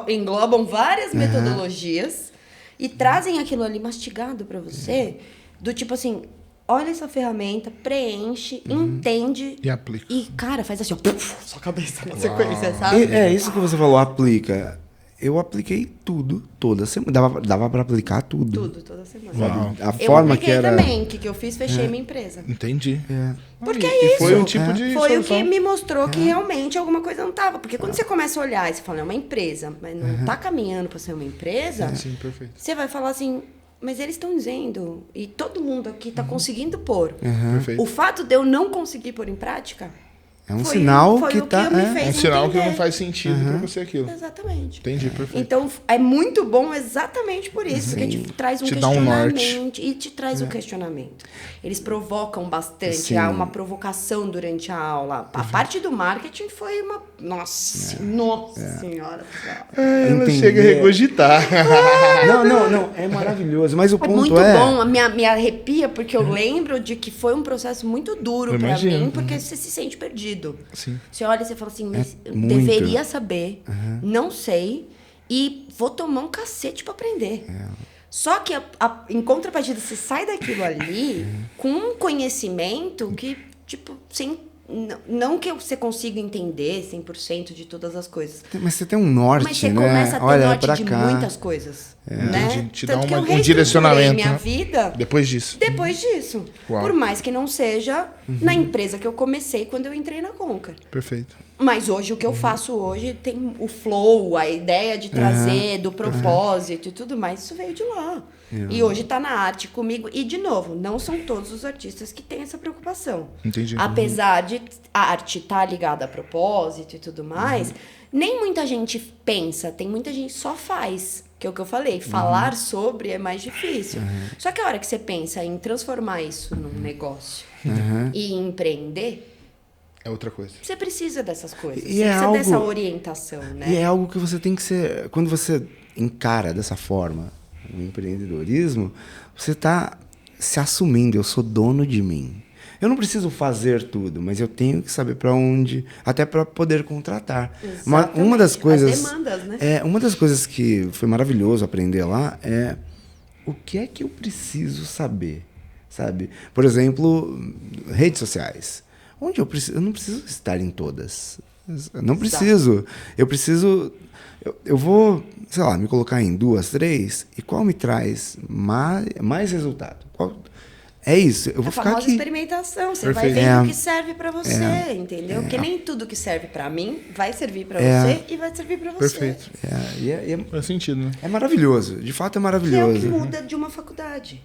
englobam várias metodologias e trazem aquilo ali mastigado pra você, do tipo assim... Olha essa ferramenta, preenche, entende. E aplica. E, cara, faz assim, ó, sua cabeça na sequência, sabe? É isso que você falou, aplica. Eu apliquei tudo, toda semana. Dava pra aplicar tudo. Tudo, toda semana. Uau. A forma que era... também, que eu fiz, fechei minha empresa. Entendi. Porque é isso. Foi um tipo de Foi solução. o que me mostrou que realmente alguma coisa não tava. Porque quando você começa a olhar e você fala, é uma empresa, mas não tá caminhando pra ser uma empresa, Sim, perfeito. você vai falar assim... Mas eles estão dizendo, e todo mundo aqui está conseguindo pôr. Perfeito. O fato de eu não conseguir pôr em prática... É um sinal que tá... É um sinal que não faz sentido para você aquilo. Exatamente. Entendi, perfeito. Então, é muito bom exatamente por isso. Porque te traz um questionamento. E te traz um questionamento. Eles provocam bastante. Há uma provocação durante a aula. A parte do marketing foi uma... Nossa senhora. Ela chega a regurgitar. Não. É maravilhoso. Mas o ponto muito bom. Me arrepia porque eu lembro de que foi um processo muito duro para mim. Porque você se sente perdido. Sim. Você olha e você fala assim, mas eu deveria saber, não sei, e vou tomar um cacete pra aprender. Só que, em contrapartida, você sai daquilo ali com um conhecimento que, tipo, não que você consiga entender 100% de todas as coisas. Mas você tem um norte, né? Mas você começa a ter norte de muitas coisas. Né? Te dá um direcionamento. Minha vida depois disso. Uau. Por mais que não seja na empresa que eu comecei quando eu entrei na Conquer. Perfeito. Mas hoje, o que eu faço hoje tem o flow, a ideia de trazer, do propósito e tudo mais, isso veio de lá. E hoje tá na arte comigo. E, de novo, não são todos os artistas que têm essa preocupação. Entendi. Apesar de a arte estar ligada a propósito e tudo mais, nem muita gente pensa, tem muita gente que só faz. Que é o que eu falei, falar sobre é mais difícil. Só que a hora que você pensa em transformar isso num negócio e empreender... É outra coisa. Você precisa dessas coisas. E você precisa dessa orientação, né? E é algo que você tem que ser... Quando você encara dessa forma o empreendedorismo, você está se assumindo. Eu sou dono de mim. Eu não preciso fazer tudo, mas eu tenho que saber para onde... Até para poder contratar. Uma das coisas... As demandas, né? Uma das coisas que foi maravilhoso aprender lá é... O que é que eu preciso saber? Sabe? Por exemplo, redes sociais. Onde eu não preciso estar em todas. Eu não preciso. Eu preciso... Eu vou, sei lá, me colocar em 2, 3, e qual me traz mais resultado? É isso, eu vou ficar aqui. Experimentação, você vai vendo o que serve pra você, entendeu? Porque nem tudo que serve pra mim vai servir pra você e vai servir pra você. Perfeito. Faz sentido, né? É maravilhoso, de fato é maravilhoso. Que é o que muda de uma faculdade.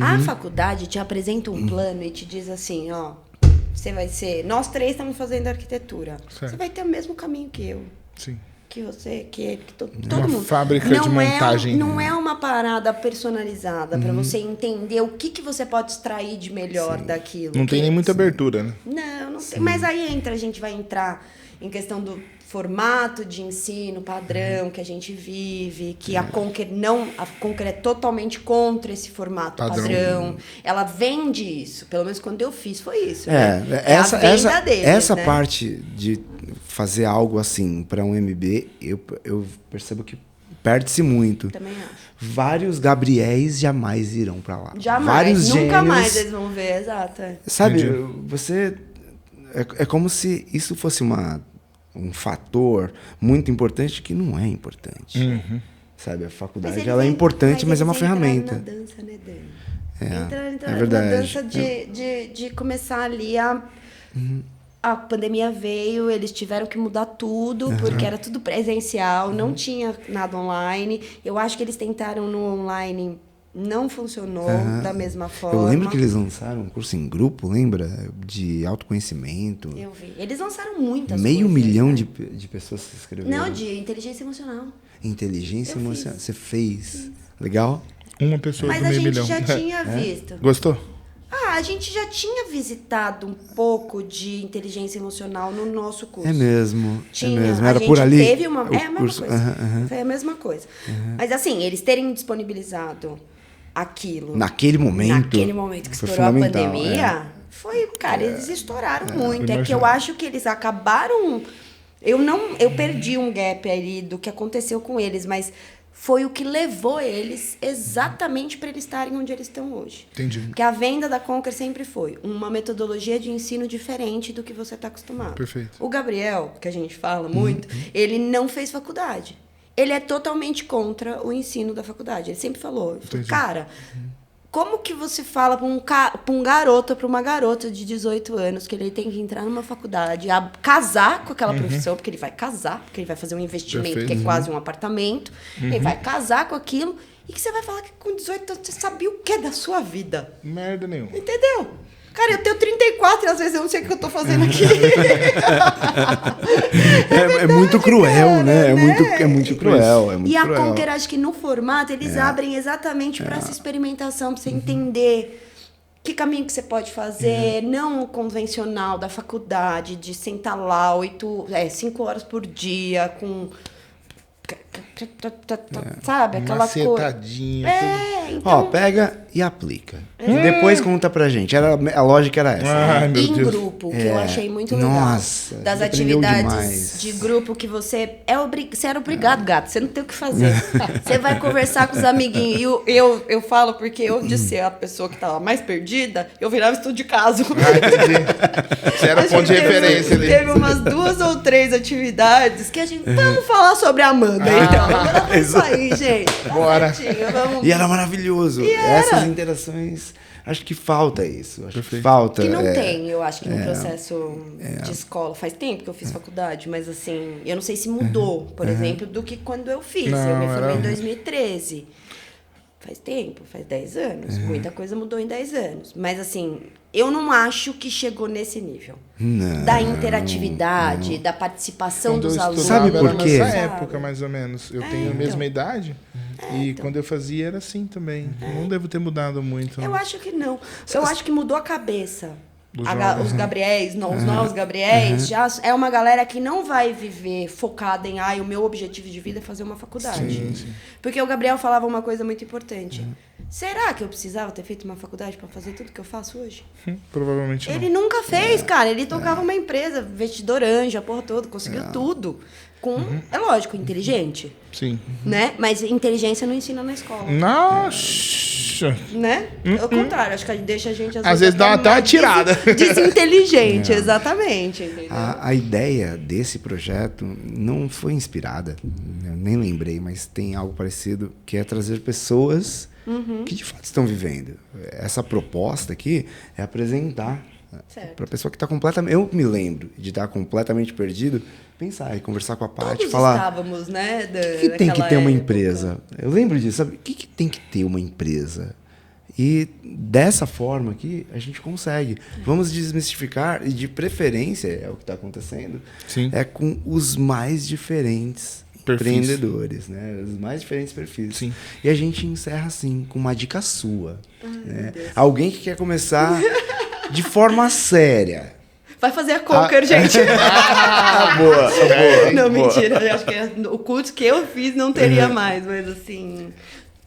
A faculdade te apresenta um plano e te diz assim, ó, você vai ser... Nós 3 estamos fazendo arquitetura. Certo. Você vai ter o mesmo caminho que eu. Sim. Que você, que todo uma mundo. Fábrica de montagem. Não é uma parada personalizada para você entender o que você pode extrair de melhor daquilo. Não tem nem muita abertura, né? Não tem. Mas aí a gente vai entrar em questão do formato de ensino padrão que a gente vive, que a Conquer é totalmente contra esse formato padrão. Ela vende isso, pelo menos quando eu fiz foi isso. Essa parte de fazer algo assim para um MB, eu percebo que perde-se muito. Também acho. Vários Gabriéis jamais irão para lá. Jamais. Vários Nunca gênios, mais eles vão ver, exato. Sabe, você... É como se isso fosse um fator muito importante que não é importante. Sabe, a faculdade ela é importante, mas é uma ferramenta. Na dança, né, Dani? Entra verdade. Na dança de começar ali a pandemia veio, eles tiveram que mudar tudo, porque era tudo presencial, não tinha nada online. Eu acho que eles tentaram no online, não funcionou da mesma forma. Eu lembro que eles lançaram um curso em grupo, lembra? De autoconhecimento. Eu vi. Eles lançaram muitas Meio coisas, milhão né? de pessoas se inscreveram. Não, de inteligência emocional. Inteligência emocional. Você fez. Legal? Uma pessoa Mas do meio milhão. Mas a gente já tinha visto. Gostou? A gente já tinha visitado um pouco de inteligência emocional no nosso curso. É mesmo. Tinha. É mesmo. Era por ali? Teve uma... É a mesma coisa. Foi a mesma coisa. Mas assim, eles terem disponibilizado aquilo... Naquele momento que estourou a pandemia, foi... Cara, eles estouraram muito. É que eu acho que eles acabaram... Eu perdi um gap ali do que aconteceu com eles, mas... Foi o que levou eles exatamente para eles estarem onde eles estão hoje. Entendi. Porque a venda da Conquer sempre foi uma metodologia de ensino diferente do que você está acostumado. Perfeito. O Gabriel, que a gente fala muito, ele não fez faculdade. Ele é totalmente contra o ensino da faculdade. Ele sempre falou, cara, como que você fala para um garoto, para uma garota de 18 anos, que ele tem que entrar numa faculdade, casar com aquela profissão, porque ele vai casar, porque ele vai fazer um investimento que é quase um apartamento, ele vai casar com aquilo, e que você vai falar que com 18 anos você sabia o que da sua vida? Merda nenhuma. Entendeu? Cara, eu tenho 34 e às vezes eu não sei o que eu tô fazendo aqui. É muito cruel, né? É muito cruel. E a Conquer, acho que no formato, eles abrem exatamente para essa experimentação, para você entender que caminho que você pode fazer, não o convencional da faculdade, de sentar lá 5 horas por dia, com... Sabe? Aquela coisa. Então... pega e aplica. E depois conta pra gente. A lógica era essa. Em grupo, que eu achei muito legal. Nossa, das atividades de grupo que você era obrigado, gato. Você não tem o que fazer. Você vai conversar com os amiguinhos. E eu falo porque eu, de ser a pessoa que tava mais perdida, eu virava estudo de caso. Você era ponto de referência ali. Teve umas 2 ou 3 atividades que a gente... Vamos falar sobre a Amanda, então. É isso aí, gente. Bora. E era maravilhoso. Essas interações... Acho que falta isso. Acho que falta. Que não tem, eu acho que no processo de escola. Faz tempo que eu fiz faculdade, mas assim, eu não sei se mudou, por exemplo, do que quando eu fiz. Eu me formei em 2013. Faz tempo, faz 10 anos. Muita coisa mudou em 10 anos. Mas assim, eu não acho que chegou nesse nível. Não, da interatividade, da participação dos alunos. Sabe por quê? Nessa época, mais ou menos. Eu tenho a mesma idade. E quando eu fazia era assim também. Não devo ter mudado muito. Eu acho que não. Eu acho que mudou a cabeça. Os Gabriéis, os novos Gabriéis, já é uma galera que não vai viver focada em o meu objetivo de vida é fazer uma faculdade. Sim. Porque o Gabriel falava uma coisa muito importante. Será que eu precisava ter feito uma faculdade para fazer tudo que eu faço hoje? Provavelmente não. Ele nunca fez, cara. Ele tocava uma empresa, vestidor anjo, a porra toda, conseguiu tudo. É lógico, inteligente. Sim. Né? Mas inteligência não ensina na escola. Nossa! Né? Ao contrário, acho que deixa a gente às vezes dá até uma tirada. Desinteligente, exatamente. A ideia desse projeto não foi inspirada, eu nem lembrei, mas tem algo parecido, que é trazer pessoas que de fato estão vivendo. Essa proposta aqui é apresentar para a pessoa que está completamente... Eu me lembro de estar completamente perdido, pensar e conversar com a Paty, falar... estávamos, né? O que tem que ter uma empresa? Eu lembro disso, sabe? O que tem que ter uma empresa? E dessa forma aqui, a gente consegue. Vamos desmistificar, e de preferência, é o que está acontecendo, é com os mais diferentes empreendedores, né? Os mais diferentes perfis. Sim. E a gente encerra assim, com uma dica sua. Né? Alguém que quer começar de forma séria. Vai fazer a Conquer, gente. Boa. Não, mentira. Eu acho que o curso que eu fiz não teria mais, mas assim...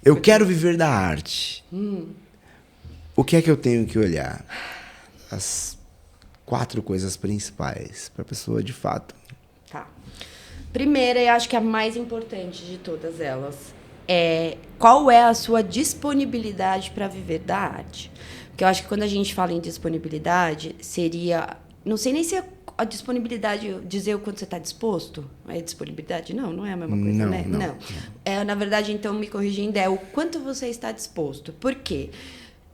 Eu quero viver da arte. O que é que eu tenho que olhar? As 4 coisas principais para a pessoa, de fato. Tá. Primeira, e acho que a mais importante de todas elas, é qual é a sua disponibilidade para viver da arte? Porque eu acho que quando a gente fala em disponibilidade, seria... Não sei nem se a disponibilidade, dizer o quanto você está disposto. É disponibilidade? Não é a mesma coisa, né? Não. Na verdade, então, me corrigindo, é o quanto você está disposto. Por quê?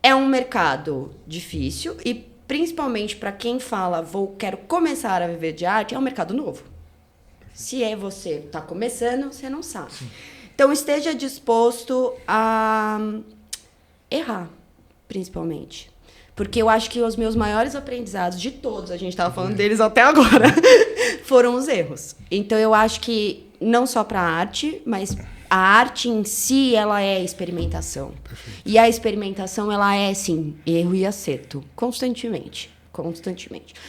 É um mercado difícil e, principalmente, para quem fala, quero começar a viver de arte, é um mercado novo. Se você está começando, você não sabe. Sim. Então, esteja disposto a errar, principalmente. Porque eu acho que os meus maiores aprendizados de todos, a gente estava falando deles até agora, foram os erros. Então, eu acho que não só para a arte, mas a arte em si, ela é experimentação. Perfeito. E a experimentação, ela é, sim, erro e acerto, constantemente.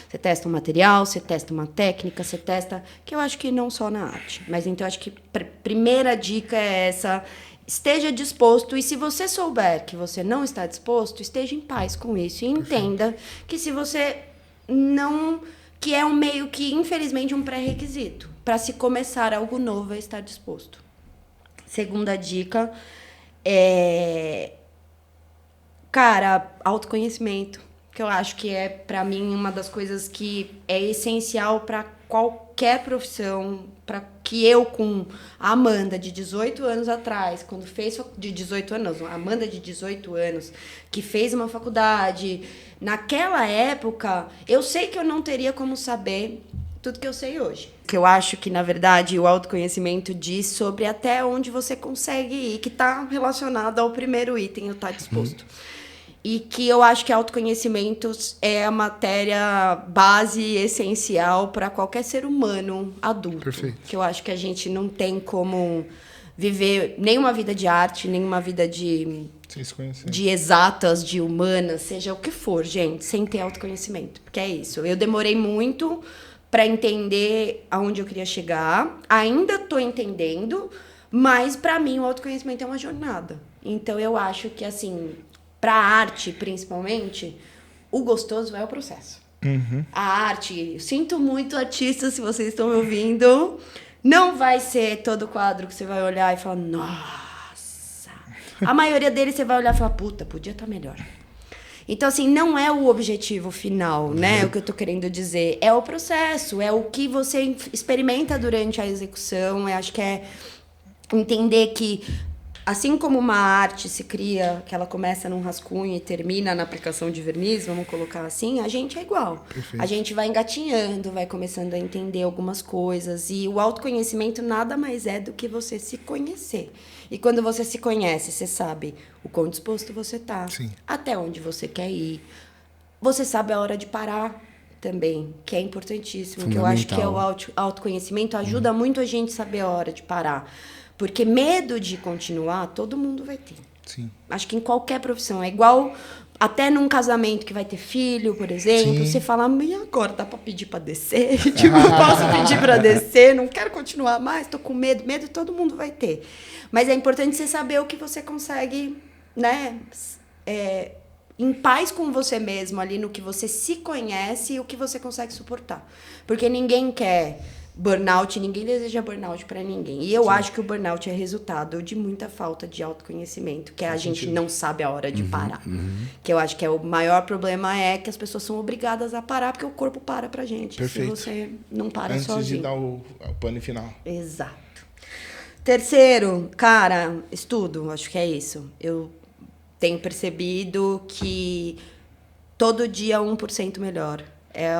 Você testa um material, você testa uma técnica, você testa... Que eu acho que não só na arte. Mas, então, eu acho que a primeira dica é essa... Esteja disposto, e se você souber que você não está disposto, esteja em paz com isso. E entenda que se você não... Que é um meio que, infelizmente, um pré-requisito. Para se começar algo novo, é estar disposto. Segunda dica é... Cara, autoconhecimento. Que eu acho que é, para mim, uma das coisas que é essencial para qualquer profissão, para que eu, com a Amanda, de 18 anos atrás, quando fez... De 18 anos, não, a Amanda, de 18 anos, que fez uma faculdade, naquela época, eu sei que eu não teria como saber tudo que eu sei hoje. Que eu acho que, na verdade, o autoconhecimento diz sobre até onde você consegue ir, que está relacionado ao primeiro item, o estar disposto. E que eu acho que autoconhecimento é a matéria base essencial para qualquer ser humano adulto. Perfeito. Que eu acho que a gente não tem como viver nenhuma vida de arte, nenhuma vida de exatas, de humanas, seja o que for, gente, sem ter autoconhecimento. Porque é isso. Eu demorei muito para entender aonde eu queria chegar. Ainda estou entendendo, mas para mim o autoconhecimento é uma jornada. Então eu acho que, assim... Para a arte, principalmente, o gostoso é o processo. A arte, sinto muito, artistas, se vocês estão me ouvindo, não vai ser todo quadro que você vai olhar e falar, nossa. A maioria deles você vai olhar e falar, puta, podia estar melhor. Então, assim, não é o objetivo final, né? O que eu tô querendo dizer. É o processo, é o que você experimenta durante a execução. Eu acho que é entender que... Assim como uma arte se cria, que ela começa num rascunho e termina na aplicação de verniz, vamos colocar assim, a gente é igual. Perfeito. A gente vai engatinhando, vai começando a entender algumas coisas. E o autoconhecimento nada mais é do que você se conhecer. E quando você se conhece, você sabe o quão disposto você está, até onde você quer ir. Você sabe a hora de parar também, que é importantíssimo. Que eu acho que é o autoconhecimento ajuda muito a gente a saber a hora de parar. Porque medo de continuar, todo mundo vai ter. Sim. Acho que em qualquer profissão. É igual até num casamento que vai ter filho, por exemplo. Você fala, e agora? Dá pra pedir pra descer? Tipo, posso pedir pra descer? Não quero continuar mais, tô com medo. Medo todo mundo vai ter. Mas é importante você saber o que você consegue, né? Em paz com você mesmo, ali no que você se conhece e o que você consegue suportar. Porque ninguém quer... Burnout, ninguém deseja burnout para ninguém. E eu acho que o burnout é resultado de muita falta de autoconhecimento, que a gente não sabe a hora de parar. Que eu acho que o maior problema é que as pessoas são obrigadas a parar, porque o corpo para pra gente. Perfeito. Se você não para Antes sozinho. de dar o pane final. Exato. Terceiro, cara, estudo, acho que é isso. Eu tenho percebido que todo dia 1% melhor. É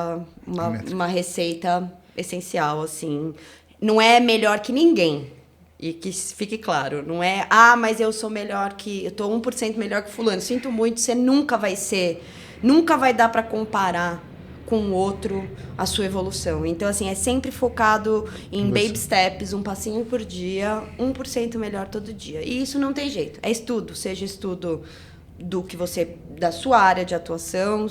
uma receita essencial, assim. Não é melhor que ninguém. E que fique claro, não é, mas eu sou melhor que... Eu tô 1% melhor que fulano. Sinto muito, você nunca vai ser... Nunca vai dar para comparar com o outro a sua evolução. Então, assim, é sempre focado em baby steps, um passinho por dia, 1% melhor todo dia. E isso não tem jeito. É estudo, seja estudo da sua área de atuação,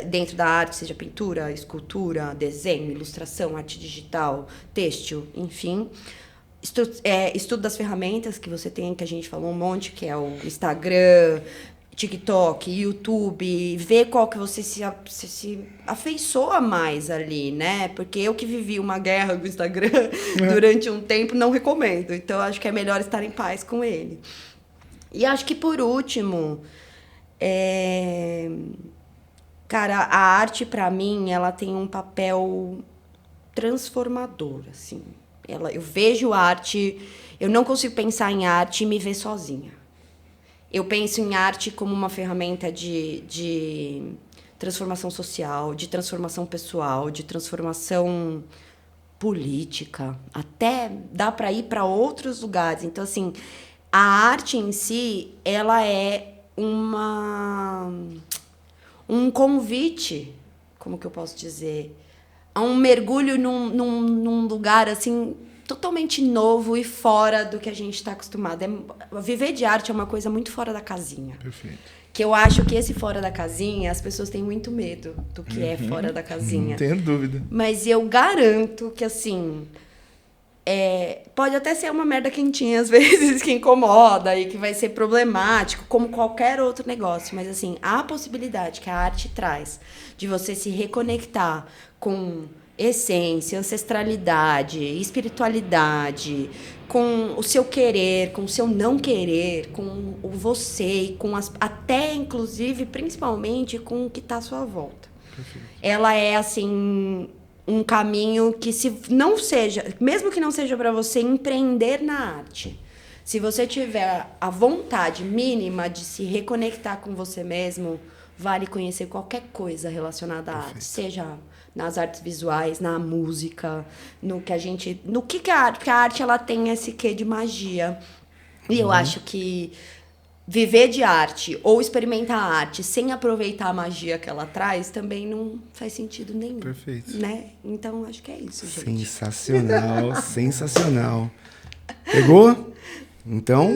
dentro da arte, seja pintura, escultura, desenho, ilustração, arte digital, têxtil, enfim. Estudo das ferramentas que você tem, que a gente falou um monte, que é o Instagram, TikTok, YouTube, ver qual que você se afeiçoa mais ali, né? Porque eu que vivi uma guerra com o Instagram durante um tempo, não recomendo. Então, acho que é melhor estar em paz com ele. E acho que, por último, cara, a arte, para mim, ela tem um papel transformador, assim. Eu vejo arte, eu não consigo pensar em arte e me ver sozinha. Eu penso em arte como uma ferramenta de transformação social, de transformação pessoal, de transformação política. Até dá para ir para outros lugares. Então, assim, a arte em si, ela é um convite, como que eu posso dizer, a um mergulho num lugar, assim, totalmente novo e fora do que a gente está acostumado. Viver de arte é uma coisa muito fora da casinha. Perfeito. Que eu acho que esse fora da casinha, as pessoas têm muito medo do que é fora da casinha. Não tenho dúvida. Mas eu garanto que, assim, pode até ser uma merda quentinha, às vezes, que incomoda e que vai ser problemático, como qualquer outro negócio. Mas, assim, a possibilidade que a arte traz de você se reconectar com essência, ancestralidade, espiritualidade, com o seu querer, com o seu não querer, com o você, e com até, inclusive, principalmente, com o que está à sua volta. Perfeito. Ela é, assim, um caminho que, se não seja, mesmo que não seja para você empreender na arte, se você tiver a vontade mínima de se reconectar com você mesmo, vale conhecer qualquer coisa relacionada à arte, seja nas artes visuais, na música, no que a arte, porque a arte ela tem esse quê de magia. E eu acho que viver de arte ou experimentar a arte sem aproveitar a magia que ela traz também não faz sentido nenhum. Perfeito. Né? Então, acho que é isso, gente. Sensacional, sensacional. Pegou? Então,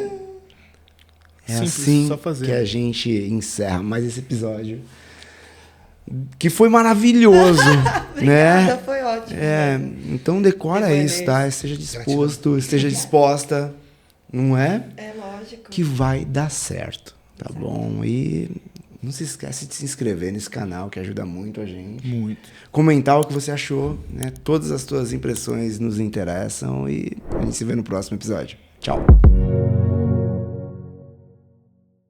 simples, assim só fazer. Que a gente encerra mais esse episódio. Que foi maravilhoso, né? Foi ótimo. Então decora isso, tá? Esteja disposto, esteja disposta, não é? É lógico. Que vai dar certo, tá bom? E não se esquece de se inscrever nesse canal, que ajuda muito a gente. Muito. Comentar o que você achou, né? Todas as tuas impressões nos interessam e a gente se vê no próximo episódio. Tchau.